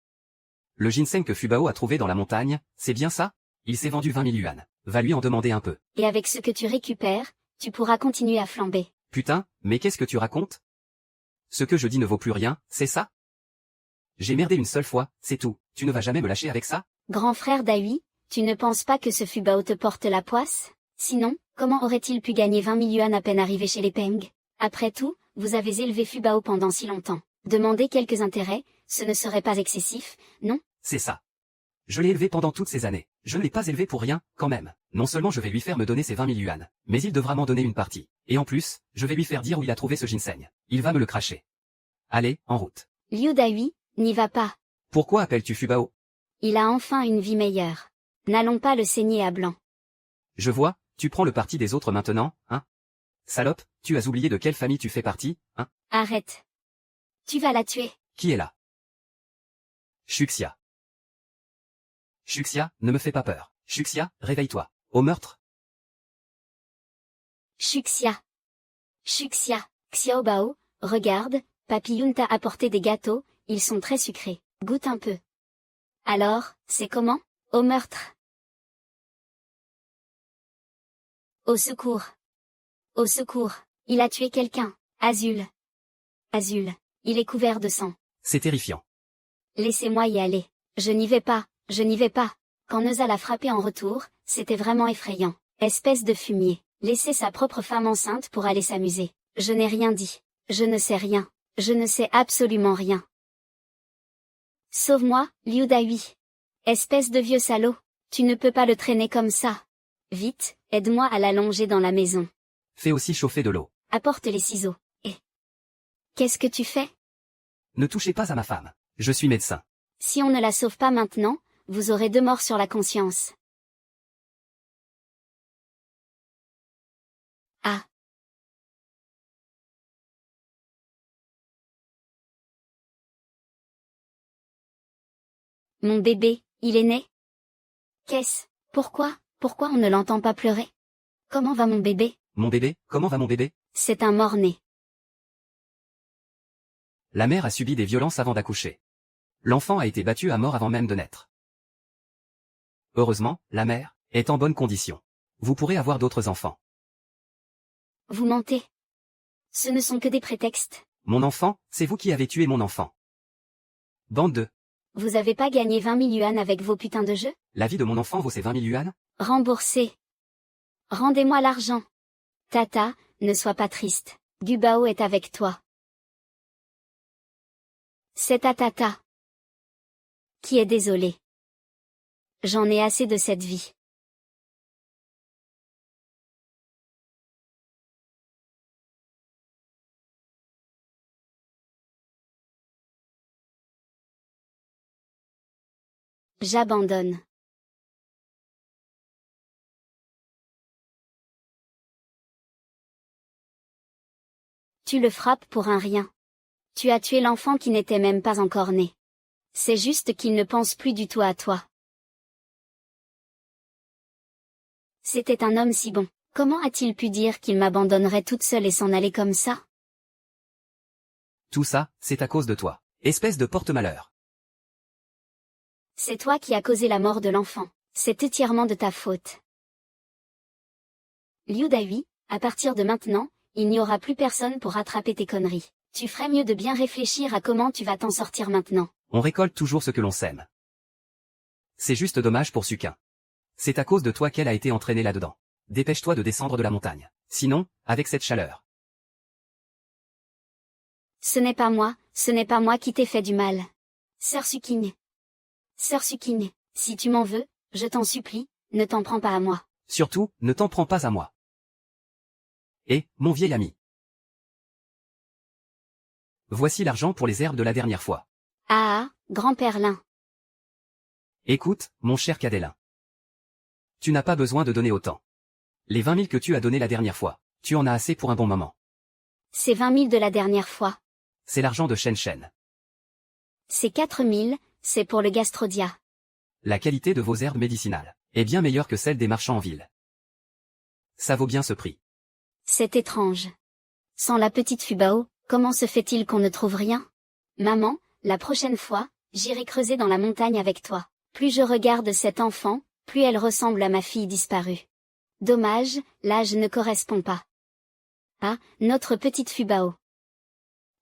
Le ginseng que Fubao a trouvé dans la montagne, c'est bien ça? Il s'est vendu 20 000 yuan. Va lui en demander un peu. Et avec ce que tu récupères, tu pourras continuer à flamber. Putain, mais qu'est-ce que tu racontes? Ce que je dis ne vaut plus rien, c'est ça? J'ai merdé une seule fois, c'est tout. Tu ne vas jamais me lâcher avec ça? Grand frère Dai, Tu ne penses pas que ce Fubao te porte la poisse? Sinon, comment aurait-il pu gagner 20 000 yuan à peine arrivé chez les Peng? Après tout, vous avez élevé Fubao pendant si longtemps. Demander quelques intérêts, ce ne serait pas excessif, non? C'est ça. Je l'ai élevé pendant toutes ces années. Je ne l'ai pas élevé pour rien, quand même. Non seulement je vais lui faire me donner ses 20 000 yuan, mais il devra m'en donner une partie. Et en plus, je vais lui faire dire où il a trouvé ce ginseng. Il va me le cracher. Allez, en route. Liu Daihui, n'y va pas. Pourquoi appelles-tu Fubao? Il a enfin une vie meilleure. N'allons pas le saigner à blanc. Je vois, tu prends le parti des autres maintenant, hein? Salope, tu as oublié de quelle famille tu fais partie, hein? Arrête. Tu vas la tuer. Qui est là? Shuxia. Shuxia, ne me fais pas peur. Shuxia, réveille-toi. Au meurtre? Shuxia. Shuxia. Xiaobao, regarde, Papy Yun t'a apporté des gâteaux, ils sont très sucrés. Goûte un peu. Alors, c'est comment? Au meurtre. Au secours. Au secours. Il a tué quelqu'un. Azul. Azul. Il est couvert de sang. C'est terrifiant. Laissez-moi y aller. Je n'y vais pas, je n'y vais pas. Quand Neuza l'a frappé en retour, c'était vraiment effrayant. Espèce de fumier. Laisser sa propre femme enceinte pour aller s'amuser. Je n'ai rien dit. Je ne sais rien. Je ne sais absolument rien. Sauve-moi, Liu Daihui. Espèce de vieux salaud. Tu ne peux pas le traîner comme ça. Vite, aide-moi à l'allonger dans la maison. Fais aussi chauffer de l'eau. Apporte les ciseaux. Et... Qu'est-ce que tu fais? Ne touchez pas à ma femme. Je suis médecin. Si on ne la sauve pas maintenant, vous aurez 2 morts sur la conscience. Ah. Mon bébé, il est né? Qu'est-ce? Pourquoi on ne l'entend pas pleurer? Comment va mon bébé? Mon bébé, comment va mon bébé? C'est un mort-né. La mère a subi des violences avant d'accoucher. L'enfant a été battu à mort avant même de naître. Heureusement, la mère est en bonne condition. Vous pourrez avoir d'autres enfants. Vous mentez. Ce ne sont que des prétextes. Mon enfant, c'est vous qui avez tué mon enfant. Bande de... Vous avez pas gagné 20 000 yuan avec vos putains de jeux? La vie de mon enfant vaut ses 20 000 yuan? Remboursez. Rendez-moi l'argent. Tata, ne sois pas triste. Gubao est avec toi. C'est ta tata. Qui est désolée. J'en ai assez de cette vie. J'abandonne. Tu le frappes pour un rien. Tu as tué l'enfant qui n'était même pas encore né. C'est juste qu'il ne pense plus du tout à toi. C'était un homme si bon. Comment a-t-il pu dire qu'il m'abandonnerait toute seule et s'en aller comme ça? Tout ça, c'est à cause de toi. Espèce de porte-malheur. C'est toi qui as causé la mort de l'enfant. C'est entièrement de ta faute. Liu Daihui, à partir de maintenant, il n'y aura plus personne pour rattraper tes conneries. Tu ferais mieux de bien réfléchir à comment tu vas t'en sortir maintenant. On récolte toujours ce que l'on sème. C'est juste dommage pour Suquin. C'est à cause de toi qu'elle a été entraînée là-dedans. Dépêche-toi de descendre de la montagne. Sinon, avec cette chaleur. Ce n'est pas moi qui t'ai fait du mal. Sœur Suking. Sœur Suking, si tu m'en veux, je t'en supplie, ne t'en prends pas à moi. Surtout, ne t'en prends pas à moi. Et, mon vieil ami. Voici l'argent pour les herbes de la dernière fois. Ah, grand-père Lin. Écoute, mon cher Cadélin. Tu n'as pas besoin de donner autant. Les 20 000 que tu as donné la dernière fois, tu en as assez pour un bon moment. C'est 20 000 de la dernière fois. C'est l'argent de Shen Shen. C'est 4 000, c'est pour le gastrodia. La qualité de vos herbes médicinales est bien meilleure que celle des marchands en ville. Ça vaut bien ce prix. C'est étrange. Sans la petite Fubao, comment se fait-il qu'on ne trouve rien? Maman, la prochaine fois, j'irai creuser dans la montagne avec toi. Plus je regarde cet enfant, plus elle ressemble à ma fille disparue. Dommage, l'âge ne correspond pas. Ah, notre petite Fubao.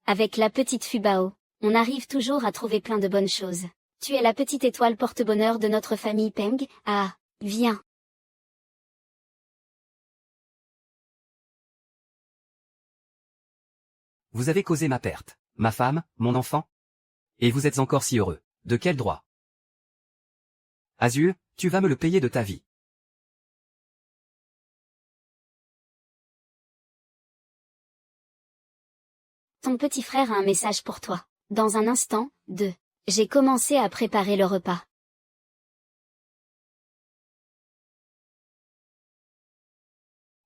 Avec la petite Fubao, on arrive toujours à trouver plein de bonnes choses. Tu es la petite étoile porte-bonheur de notre famille Peng. Ah, viens. Vous avez causé ma perte. Ma femme, mon enfant. Et vous êtes encore si heureux. De quel droit? Azul, tu vas me le payer de ta vie. Ton petit frère a un message pour toi. Dans un instant, j'ai commencé à préparer le repas.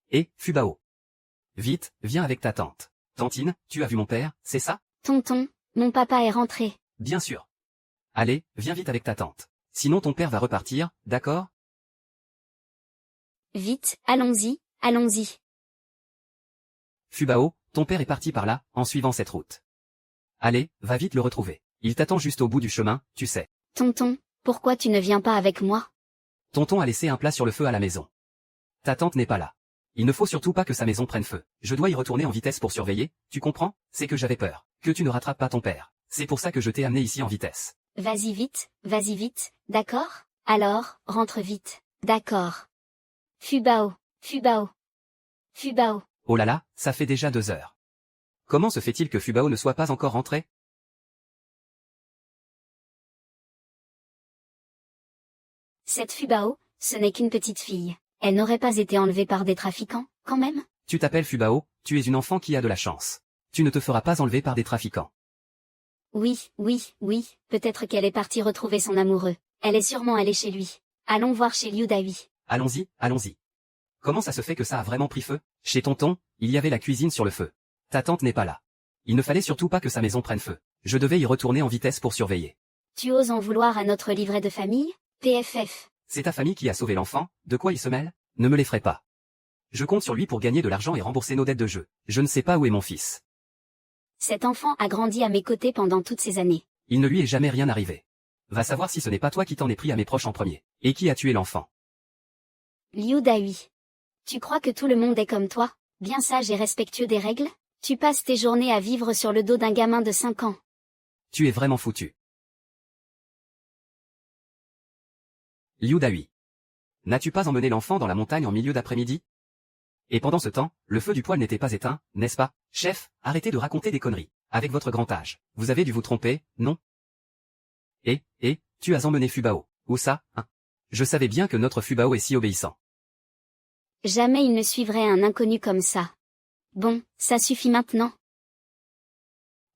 Et, Fubao. Vite, viens avec ta tante. Tantine, tu as vu mon père, c'est ça? Tonton, mon papa est rentré. Bien sûr. Allez, viens vite avec ta tante. Sinon ton père va repartir, d'accord? Vite, allons-y, allons-y. Fubao, ton père est parti par là, en suivant cette route. Allez, va vite le retrouver. Il t'attend juste au bout du chemin, tu sais. Tonton, pourquoi tu ne viens pas avec moi? Tonton a laissé un plat sur le feu à la maison. Ta tante n'est pas là. Il ne faut surtout pas que sa maison prenne feu. Je dois y retourner en vitesse pour surveiller, tu comprends? C'est que j'avais peur. Que tu ne rattrapes pas ton père. C'est pour ça que je t'ai amené ici en vitesse. Vas-y vite, d'accord? Alors, rentre vite. D'accord. Fubao, Fubao. Fubao. Oh là là, ça fait déjà 2 heures. Comment se fait-il que Fubao ne soit pas encore rentré? Cette Fubao, ce n'est qu'une petite fille. Elle n'aurait pas été enlevée par des trafiquants, quand même? Tu t'appelles Fubao, tu es une enfant qui a de la chance. Tu ne te feras pas enlever par des trafiquants. Oui, peut-être qu'elle est partie retrouver son amoureux. Elle est sûrement allée chez lui. Allons voir chez Liu Dai. Allons-y, allons-y. Comment ça se fait que ça a vraiment pris feu? Chez tonton, il y avait la cuisine sur le feu. Ta tante n'est pas là. Il ne fallait surtout pas que sa maison prenne feu. Je devais y retourner en vitesse pour surveiller. Tu oses en vouloir à notre livret de famille? PFF. C'est ta famille qui a sauvé l'enfant, de quoi il se mêle? Ne me l'effraie pas. Je compte sur lui pour gagner de l'argent et rembourser nos dettes de jeu. Je ne sais pas où est mon fils. Cet enfant a grandi à mes côtés pendant toutes ces années. Il ne lui est jamais rien arrivé. Va savoir si ce n'est pas toi qui t'en es pris à mes proches en premier. Et qui a tué l'enfant? Liu Dai. Tu crois que tout le monde est comme toi, bien sage et respectueux des règles? Tu passes tes journées à vivre sur le dos d'un gamin de 5 ans. Tu es vraiment foutu. Liu Dai. N'as-tu pas emmené l'enfant dans la montagne en milieu d'après-midi? Et pendant ce temps, le feu du poêle n'était pas éteint, n'est-ce pas? Chef, arrêtez de raconter des conneries. Avec votre grand âge, vous avez dû vous tromper, non? Et, tu as emmené Fubao. Où ça, hein? Je savais bien que notre Fubao est si obéissant. Jamais il ne suivrait un inconnu comme ça. Bon, ça suffit maintenant.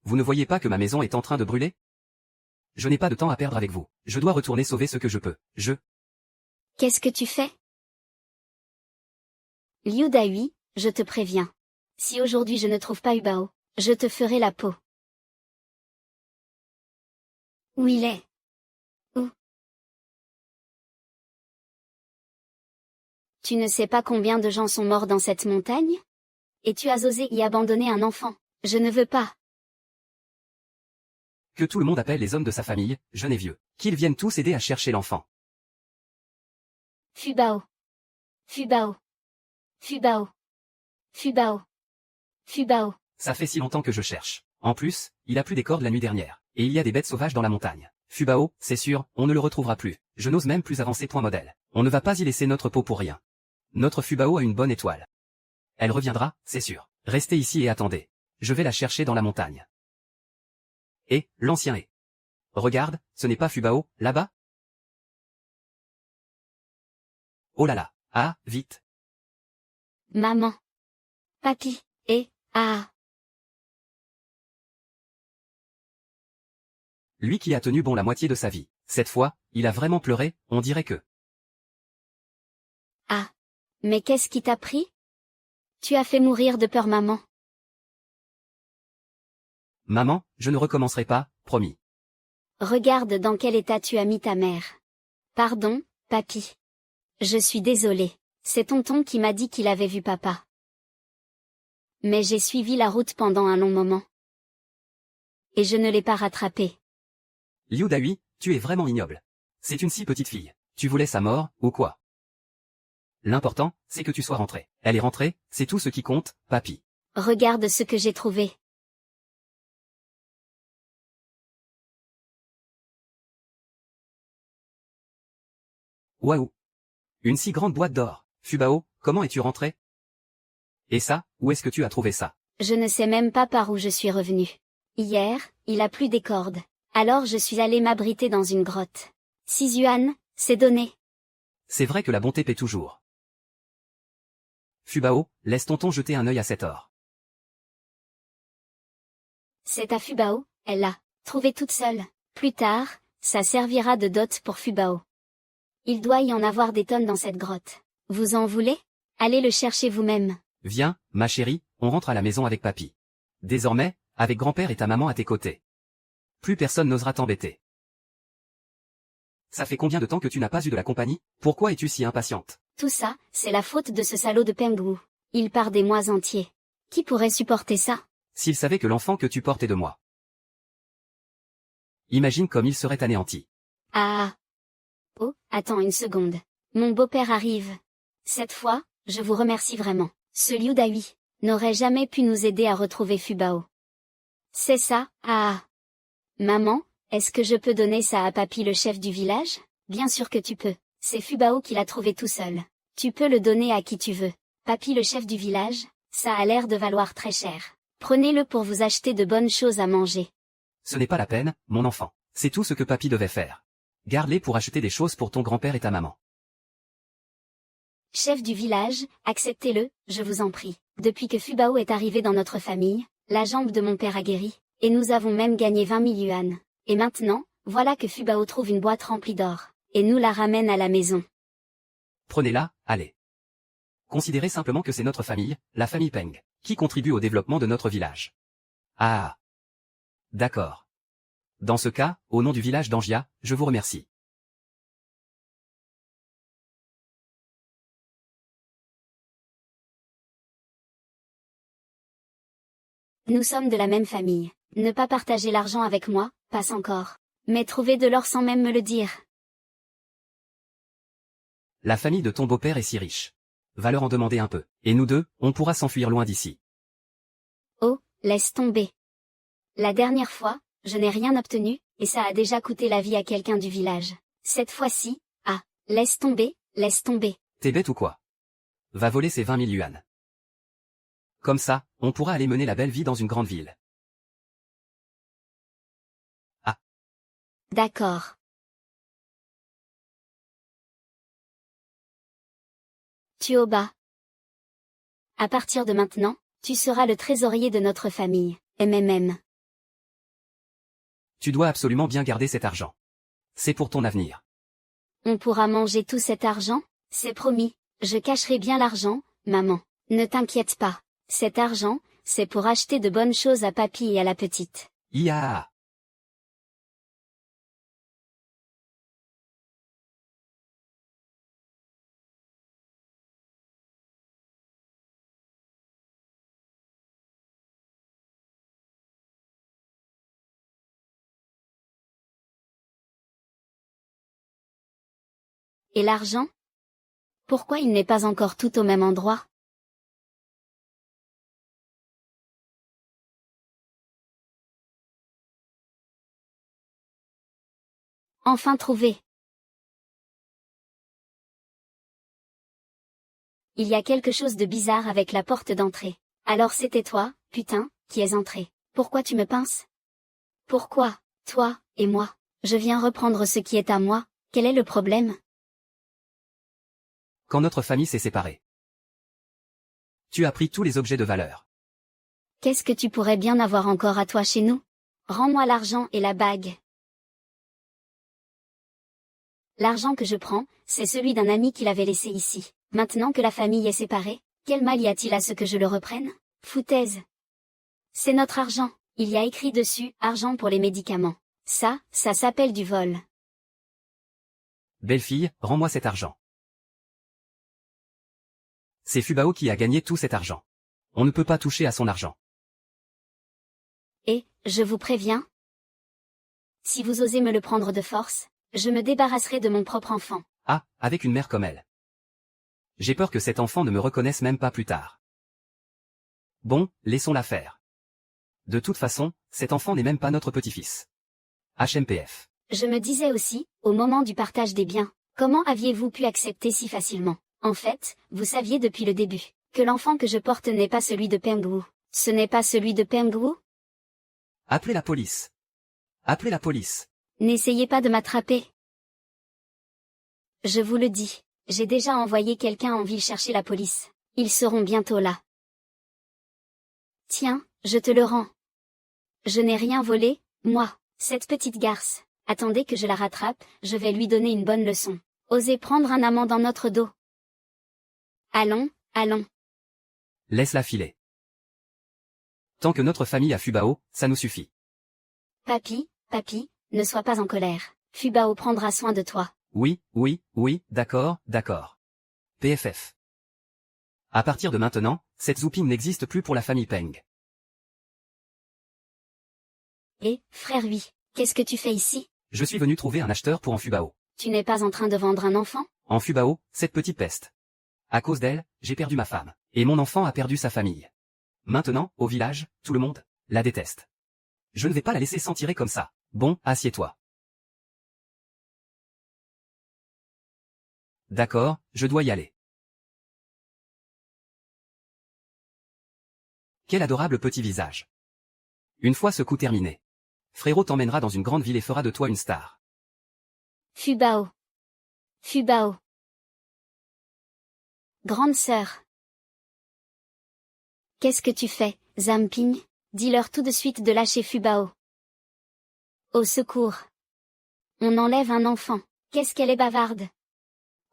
Vous ne voyez pas que ma maison est en train de brûler? Je n'ai pas de temps à perdre avec vous. Je dois retourner sauver ce que je peux. Qu'est-ce que tu fais? Liu Dai, je te préviens. Si aujourd'hui je ne trouve pas Hubao, je te ferai la peau. Où il est? Où? Tu ne sais pas combien de gens sont morts dans cette montagne? Et tu as osé y abandonner un enfant. Je ne veux pas. Que tout le monde appelle les hommes de sa famille, jeunes et vieux. Qu'ils viennent tous aider à chercher l'enfant. Fubao. Fubao. Fubao. Fubao. Fubao. Ça fait si longtemps que je cherche. En plus, il a plu des cordes la nuit dernière. Et il y a des bêtes sauvages dans la montagne. Fubao, c'est sûr, on ne le retrouvera plus. Je n'ose même plus avancer point modèle. On ne va pas y laisser notre peau pour rien. Notre Fubao a une bonne étoile. Elle reviendra, c'est sûr. Restez ici et attendez. Je vais la chercher dans la montagne. Et, l'ancien est. Regarde, ce n'est pas Fubao, là-bas? Oh là là. Ah, vite. Maman. Papi. Ah. Lui qui a tenu bon la moitié de sa vie. Cette fois, il a vraiment pleuré, on dirait que... Ah. Mais qu'est-ce qui t'a pris? Tu as fait mourir de peur maman. Maman, je ne recommencerai pas, promis. Regarde dans quel état tu as mis ta mère. Pardon, papi. Je suis désolée. C'est tonton qui m'a dit qu'il avait vu papa. Mais j'ai suivi la route pendant un long moment. Et je ne l'ai pas rattrapé. Liu Dai, tu es vraiment ignoble. C'est une si petite fille. Tu voulais sa mort, ou quoi? L'important, c'est que tu sois rentré. Elle est rentrée, c'est tout ce qui compte, papi. Regarde ce que j'ai trouvé. Waouh! Une si grande boîte d'or. Fubao, comment es-tu rentré? Et ça, où est-ce que tu as trouvé ça? Je ne sais même pas par où je suis revenu. Hier, il a plu des cordes. Alors je suis allé m'abriter dans une grotte. 6 yuan, c'est donné. C'est vrai que la bonté paie toujours. Fubao, laisse tonton jeter un œil à cet or. C'est à Fubao, elle l'a trouvé toute seule. Plus tard, ça servira de dot pour Fubao. Il doit y en avoir des tonnes dans cette grotte. Vous en voulez? Allez le chercher vous-même. Viens, ma chérie, on rentre à la maison avec papy. Désormais, avec grand-père et ta maman à tes côtés. Plus personne n'osera t'embêter. Ça fait combien de temps que tu n'as pas eu de la compagnie? Pourquoi es-tu si impatiente? Tout ça, c'est la faute de ce salaud de Pengwu. Il part des mois entiers. Qui pourrait supporter ça? S'il savait que l'enfant que tu portes est de moi. Imagine comme il serait anéanti. Ah. Oh, attends une seconde. Mon beau-père arrive. Cette fois, je vous remercie vraiment. Ce Liu Dai n'aurait jamais pu nous aider à retrouver Fubao. C'est ça, ah. Maman, est-ce que je peux donner ça à papy le chef du village? Bien sûr que tu peux. C'est Fubao qui l'a trouvé tout seul. Tu peux le donner à qui tu veux. Papy le chef du village, ça a l'air de valoir très cher. Prenez-le pour vous acheter de bonnes choses à manger. Ce n'est pas la peine, mon enfant. C'est tout ce que papy devait faire. Garde-les pour acheter des choses pour ton grand-père et ta maman. Chef du village, acceptez-le, je vous en prie. Depuis que Fubao est arrivé dans notre famille, la jambe de mon père a guéri, et nous avons même gagné 20 000 yuan. Et maintenant, voilà que Fubao trouve une boîte remplie d'or, et nous la ramène à la maison. Prenez-la, allez. Considérez simplement que c'est notre famille, la famille Peng, qui contribue au développement de notre village. Ah. D'accord. Dans ce cas, au nom du village d'Angia, je vous remercie. Nous sommes de la même famille. Ne pas partager l'argent avec moi, passe encore. Mais trouver de l'or sans même me le dire. La famille de ton beau-père est si riche. Va leur en demander un peu. Et nous deux, on pourra s'enfuir loin d'ici. Oh, laisse tomber. La dernière fois, je n'ai rien obtenu, et ça a déjà coûté la vie à quelqu'un du village. Cette fois-ci, ah, laisse tomber, laisse tomber. T'es bête ou quoi? Va voler ces 20 000 yuan. Comme ça, on pourra aller mener la belle vie dans une grande ville. Ah. D'accord. Tuoba. À partir de maintenant, tu seras le trésorier de notre famille, MMM. Tu dois absolument bien garder cet argent. C'est pour ton avenir. On pourra manger tout cet argent? C'est promis, je cacherai bien l'argent, maman. Ne t'inquiète pas. Cet argent, c'est pour acheter de bonnes choses à papy et à la petite. Ia. Et l'argent? Pourquoi il n'est pas encore tout au même endroit? Enfin trouvé. Il y a quelque chose de bizarre avec la porte d'entrée. Alors c'était toi, putain, qui es entré. Pourquoi tu me pinces? Pourquoi, toi, et moi? Je viens reprendre ce qui est à moi, quel est le problème? Quand notre famille s'est séparée. Tu as pris tous les objets de valeur. Qu'est-ce que tu pourrais bien avoir encore à toi chez nous? Rends-moi l'argent et la bague. L'argent que je prends, c'est celui d'un ami qui l'avait laissé ici. Maintenant que la famille est séparée, quel mal y a-t-il à ce que je le reprenne? Foutaise. C'est notre argent. Il y a écrit dessus, argent pour les médicaments. Ça s'appelle du vol. Belle fille, rends-moi cet argent. C'est Fubao qui a gagné tout cet argent. On ne peut pas toucher à son argent. Et, je vous préviens, si vous osez me le prendre de force, je me débarrasserai de mon propre enfant. Ah, avec une mère comme elle. J'ai peur que cet enfant ne me reconnaisse même pas plus tard. Bon, laissons-la faire. De toute façon, cet enfant n'est même pas notre petit-fils. HMPF. Je me disais aussi, au moment du partage des biens, Comment aviez-vous pu accepter si facilement? En fait, vous saviez depuis le début que l'enfant que je porte n'est pas celui de Pengwu. Ce n'est pas celui de Pengwu? Appelez la police. Appelez la police. N'essayez pas de m'attraper. Je vous le dis, j'ai déjà envoyé quelqu'un en ville chercher la police. Ils seront bientôt là. Tiens, je te le rends. Je n'ai rien volé, moi, cette petite garce. Attendez que je la rattrape, je vais lui donner une bonne leçon. Osez prendre un amant dans notre dos. Allons, allons. Laisse-la filer. Tant que notre famille a Fubao, ça nous suffit. Papy, ne sois pas en colère. Fubao prendra soin de toi. Oui, d'accord, d'accord. PFF. À partir de maintenant, cette Zouping n'existe plus pour la famille Peng. Et, frère oui, qu'est-ce que tu fais ici? Je suis venu trouver un acheteur pour en Fubao. Tu n'es pas en train de vendre un enfant? En Fubao, cette petite peste. À cause d'elle, j'ai perdu ma femme. Et mon enfant a perdu sa famille. Maintenant, au village, tout le monde la déteste. Je ne vais pas la laisser s'en tirer comme ça. Bon, assieds-toi. D'accord, je dois y aller. Quel adorable petit visage. Une fois ce coup terminé, frérot t'emmènera dans une grande ville et fera de toi une star. Fubao. Fubao. Grande sœur. Qu'est-ce que tu fais, Zamping? Dis-leur tout de suite de lâcher Fubao. Au secours. On enlève un enfant. Qu'est-ce qu'elle est bavarde.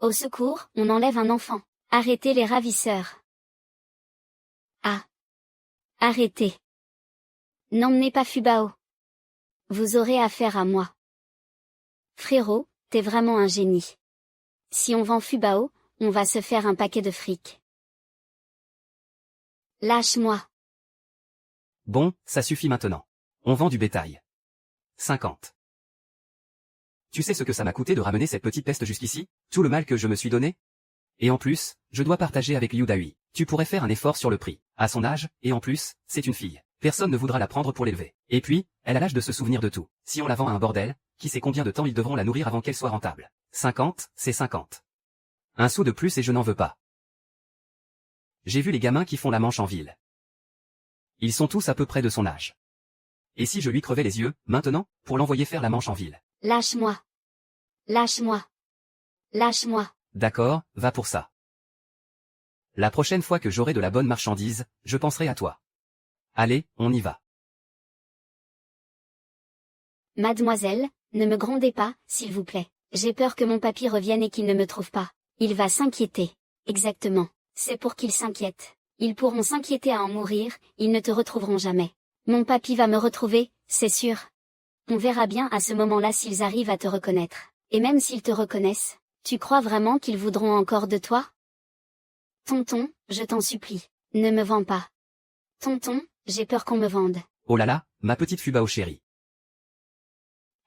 Au secours, on enlève un enfant. Arrêtez les ravisseurs. Ah. Arrêtez. N'emmenez pas Fubao. Vous aurez affaire à moi. Frérot, t'es vraiment un génie. Si on vend Fubao, on va se faire un paquet de fric. Lâche-moi. Bon, ça suffit maintenant. On vend du bétail. 50. Tu sais ce que ça m'a coûté de ramener cette petite peste jusqu'ici? Tout le mal que je me suis donné? Et en plus, je dois partager avec Liu Dahui. Tu pourrais faire un effort sur le prix. À son âge, et en plus, c'est une fille. Personne ne voudra la prendre pour l'élever. Et puis, elle a l'âge de se souvenir de tout. Si on la vend à un bordel, qui sait combien de temps ils devront la nourrir avant qu'elle soit rentable? 50, c'est 50. Un sou de plus et je n'en veux pas. J'ai vu les gamins qui font la manche en ville. Ils sont tous à peu près de son âge. Et si je lui crevais les yeux, maintenant, pour l'envoyer faire la manche en ville? Lâche-moi. Lâche-moi. Lâche-moi. D'accord, va pour ça. La prochaine fois que j'aurai de la bonne marchandise, je penserai à toi. Allez, on y va. Mademoiselle, ne me grondez pas, s'il vous plaît. J'ai peur que mon papy revienne et qu'il ne me trouve pas. Il va s'inquiéter. Exactement. C'est pour qu'il s'inquiète. Ils pourront s'inquiéter à en mourir, ils ne te retrouveront jamais. Mon papy va me retrouver, c'est sûr. On verra bien à ce moment-là s'ils arrivent à te reconnaître. Et même s'ils te reconnaissent, tu crois vraiment qu'ils voudront encore de toi? Tonton, je t'en supplie, ne me vends pas. Tonton, j'ai peur qu'on me vende. Oh là là, ma petite Fubao chérie.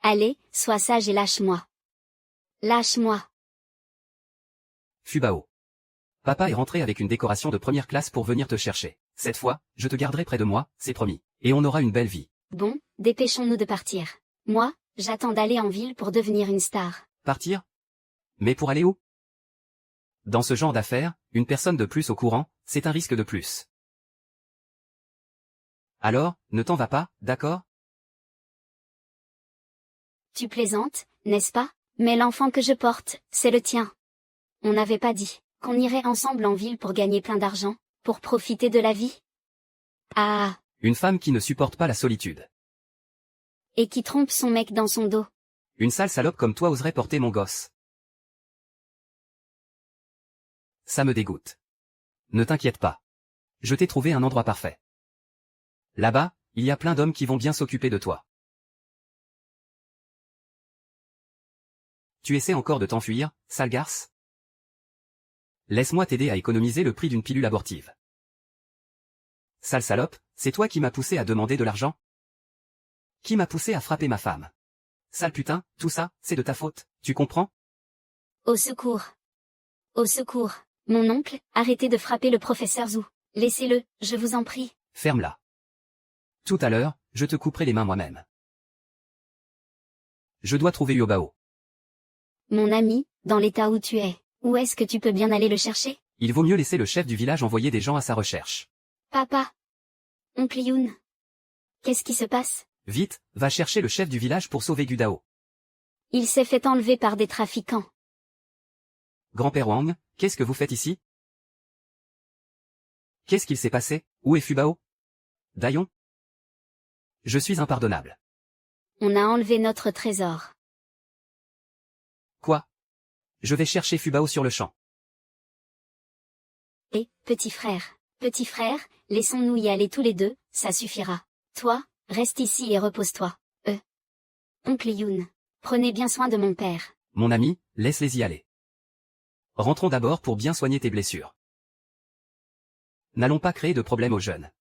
Allez, sois sage et lâche-moi. Lâche-moi. Fubao. Papa est rentré avec une décoration de première classe pour venir te chercher. Cette fois, je te garderai près de moi, c'est promis. Et on aura une belle vie. Bon, dépêchons-nous de partir. Moi, j'attends d'aller en ville pour devenir une star. Partir? Mais pour aller où? Dans ce genre d'affaires, une personne de plus au courant, c'est un risque de plus. Alors, ne t'en va pas, d'accord? Tu plaisantes, n'est-ce pas? Mais l'enfant que je porte, c'est le tien. On n'avait pas dit qu'on irait ensemble en ville pour gagner plein d'argent, pour profiter de la vie? Ah! Une femme qui ne supporte pas la solitude. Et qui trompe son mec dans son dos. Une sale salope comme toi oserait porter mon gosse. Ça me dégoûte. Ne t'inquiète pas. Je t'ai trouvé un endroit parfait. Là-bas, il y a plein d'hommes qui vont bien s'occuper de toi. Tu essaies encore de t'enfuir, sale garce? Laisse-moi t'aider à économiser le prix d'une pilule abortive. Sale salope, c'est toi qui m'as poussé à demander de l'argent? Qui m'a poussé à frapper ma femme? Sale putain, tout ça, c'est de ta faute, tu comprends? Au secours. Au secours. Mon oncle, arrêtez de frapper le professeur Zhou. Laissez-le, je vous en prie. Ferme-la. Tout à l'heure, je te couperai les mains moi-même. Je dois trouver Yobao. Mon ami, dans l'état où tu es, où est-ce que tu peux bien aller le chercher? Il vaut mieux laisser le chef du village envoyer des gens à sa recherche. Papa. Oncle Yoon. Qu'est-ce qui se passe? Vite, va chercher le chef du village pour sauver Gudao. Il s'est fait enlever par des trafiquants. Grand-père Wang, qu'est-ce que vous faites ici? Qu'est-ce qu'il s'est passé? Où est Fubao? Dayon? Je suis impardonnable. On a enlevé notre trésor. Quoi? Je vais chercher Fubao sur le champ. Et, petit frère, laissons-nous y aller tous les deux, ça suffira. Toi, reste ici et repose-toi. Oncle Yoon, prenez bien soin de mon père. Mon ami, laisse-les y aller. Rentrons d'abord pour bien soigner tes blessures. N'allons pas créer de problème aux jeunes.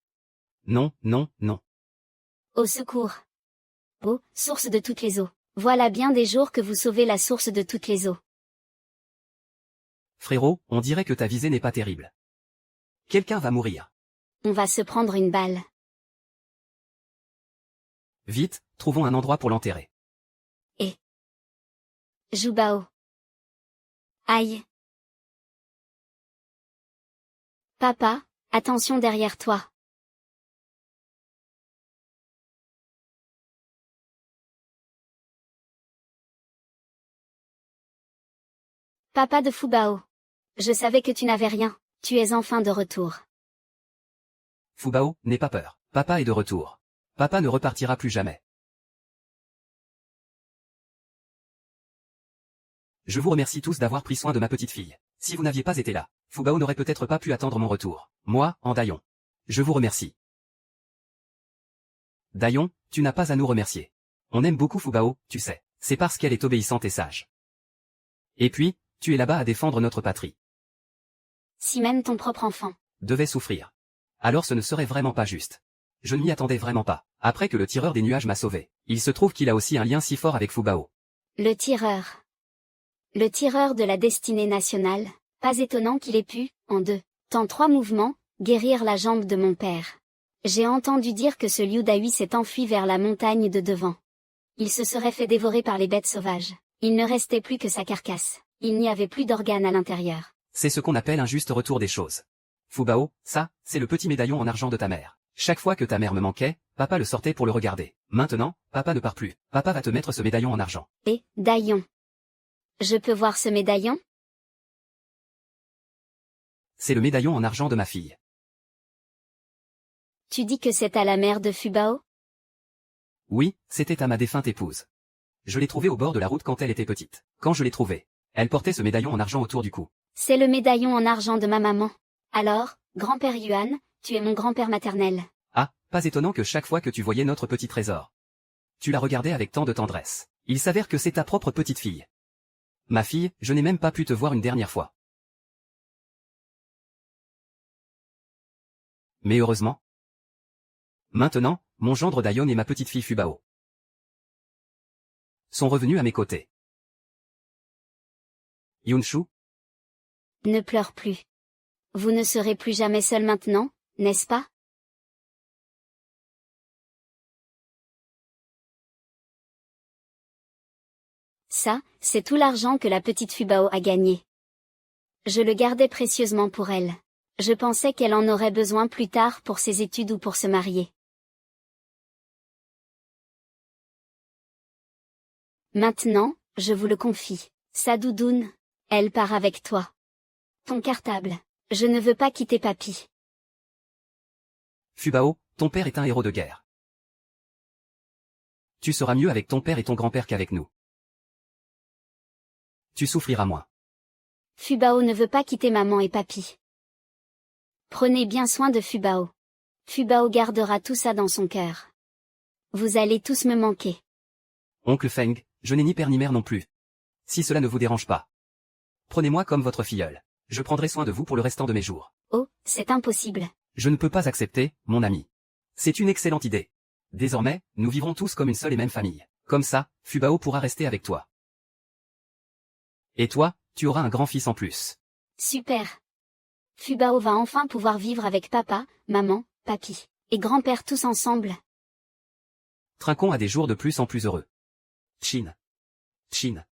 Non, non, non. Au secours. Oh, source de toutes les eaux. Voilà bien des jours que vous sauvez la source de toutes les eaux. Frérot, on dirait que ta visée n'est pas terrible. Quelqu'un va mourir. On va se prendre une balle. Vite, trouvons un endroit pour l'enterrer. Jubao. Aïe. Papa, attention derrière toi. Papa de Fubao. Je savais que tu n'avais rien, tu es enfin de retour. Fubao, n'aie pas peur. Papa est de retour. Papa ne repartira plus jamais. Je vous remercie tous d'avoir pris soin de ma petite fille. Si vous n'aviez pas été là, Fubao n'aurait peut-être pas pu attendre mon retour. Moi, en Dayon. Je vous remercie. Dayon, tu n'as pas à nous remercier. On aime beaucoup Fubao, tu sais. C'est parce qu'elle est obéissante et sage. Et puis, tu es là-bas à défendre notre patrie. Si même ton propre enfant devait souffrir. Alors ce ne serait vraiment pas juste. Je ne m'y attendais vraiment pas. Après que le tireur des nuages m'a sauvé, il se trouve qu'il a aussi un lien si fort avec Fubao. Le tireur. Le tireur de la destinée nationale, pas étonnant qu'il ait pu, en 3 mouvements, guérir la jambe de mon père. J'ai entendu dire que ce Liu Dai s'est enfui vers la montagne de devant. Il se serait fait dévorer par les bêtes sauvages. Il ne restait plus que sa carcasse. Il n'y avait plus d'organes à l'intérieur. C'est ce qu'on appelle un juste retour des choses. Fubao, ça, c'est le petit médaillon en argent de ta mère. Chaque fois que ta mère me manquait, papa le sortait pour le regarder. Maintenant, papa ne part plus. Papa va te mettre ce médaillon en argent. Et, Dayon. Je peux voir ce médaillon? C'est le médaillon en argent de ma fille. Tu dis que c'est à la mère de Fubao? Oui, c'était à ma défunte épouse. Je l'ai trouvée au bord de la route quand elle était petite. Quand je l'ai trouvée, elle portait ce médaillon en argent autour du cou. C'est le médaillon en argent de ma maman. Alors, grand-père Yuan, tu es mon grand-père maternel. Ah, pas étonnant que chaque fois que tu voyais notre petit trésor, tu la regardais avec tant de tendresse. Il s'avère que c'est ta propre petite fille. Ma fille, je n'ai même pas pu te voir une dernière fois. Mais heureusement. Maintenant, mon gendre Dayon et ma petite fille Fubao sont revenus à mes côtés. Yunshu, Ne pleure plus. Vous ne serez plus jamais seul maintenant, n'est-ce pas? Ça, c'est tout l'argent que la petite Fubao a gagné. Je le gardais précieusement pour elle. Je pensais qu'elle en aurait besoin plus tard pour ses études ou pour se marier. Maintenant, je vous le confie, sa doudoune, elle part avec toi. Ton cartable, je ne veux pas quitter papy. Fubao, ton père est un héros de guerre. Tu seras mieux avec ton père et ton grand-père qu'avec nous. Tu souffriras moins. Fubao ne veut pas quitter maman et papy. Prenez bien soin de Fubao. Fubao gardera tout ça dans son cœur. Vous allez tous me manquer. Oncle Feng, je n'ai ni père ni mère non plus. Si cela ne vous dérange pas. Prenez-moi comme votre filleule. Je prendrai soin de vous pour le restant de mes jours. Oh, c'est impossible. Je ne peux pas accepter, mon ami. C'est une excellente idée. Désormais, nous vivrons tous comme une seule et même famille. Comme ça, Fubao pourra rester avec toi. Et toi, tu auras un grand-fils en plus. Super. Fubao va enfin pouvoir vivre avec papa, maman, papy, et grand-père tous ensemble. Trinquons à des jours de plus en plus heureux. Chin. Chin.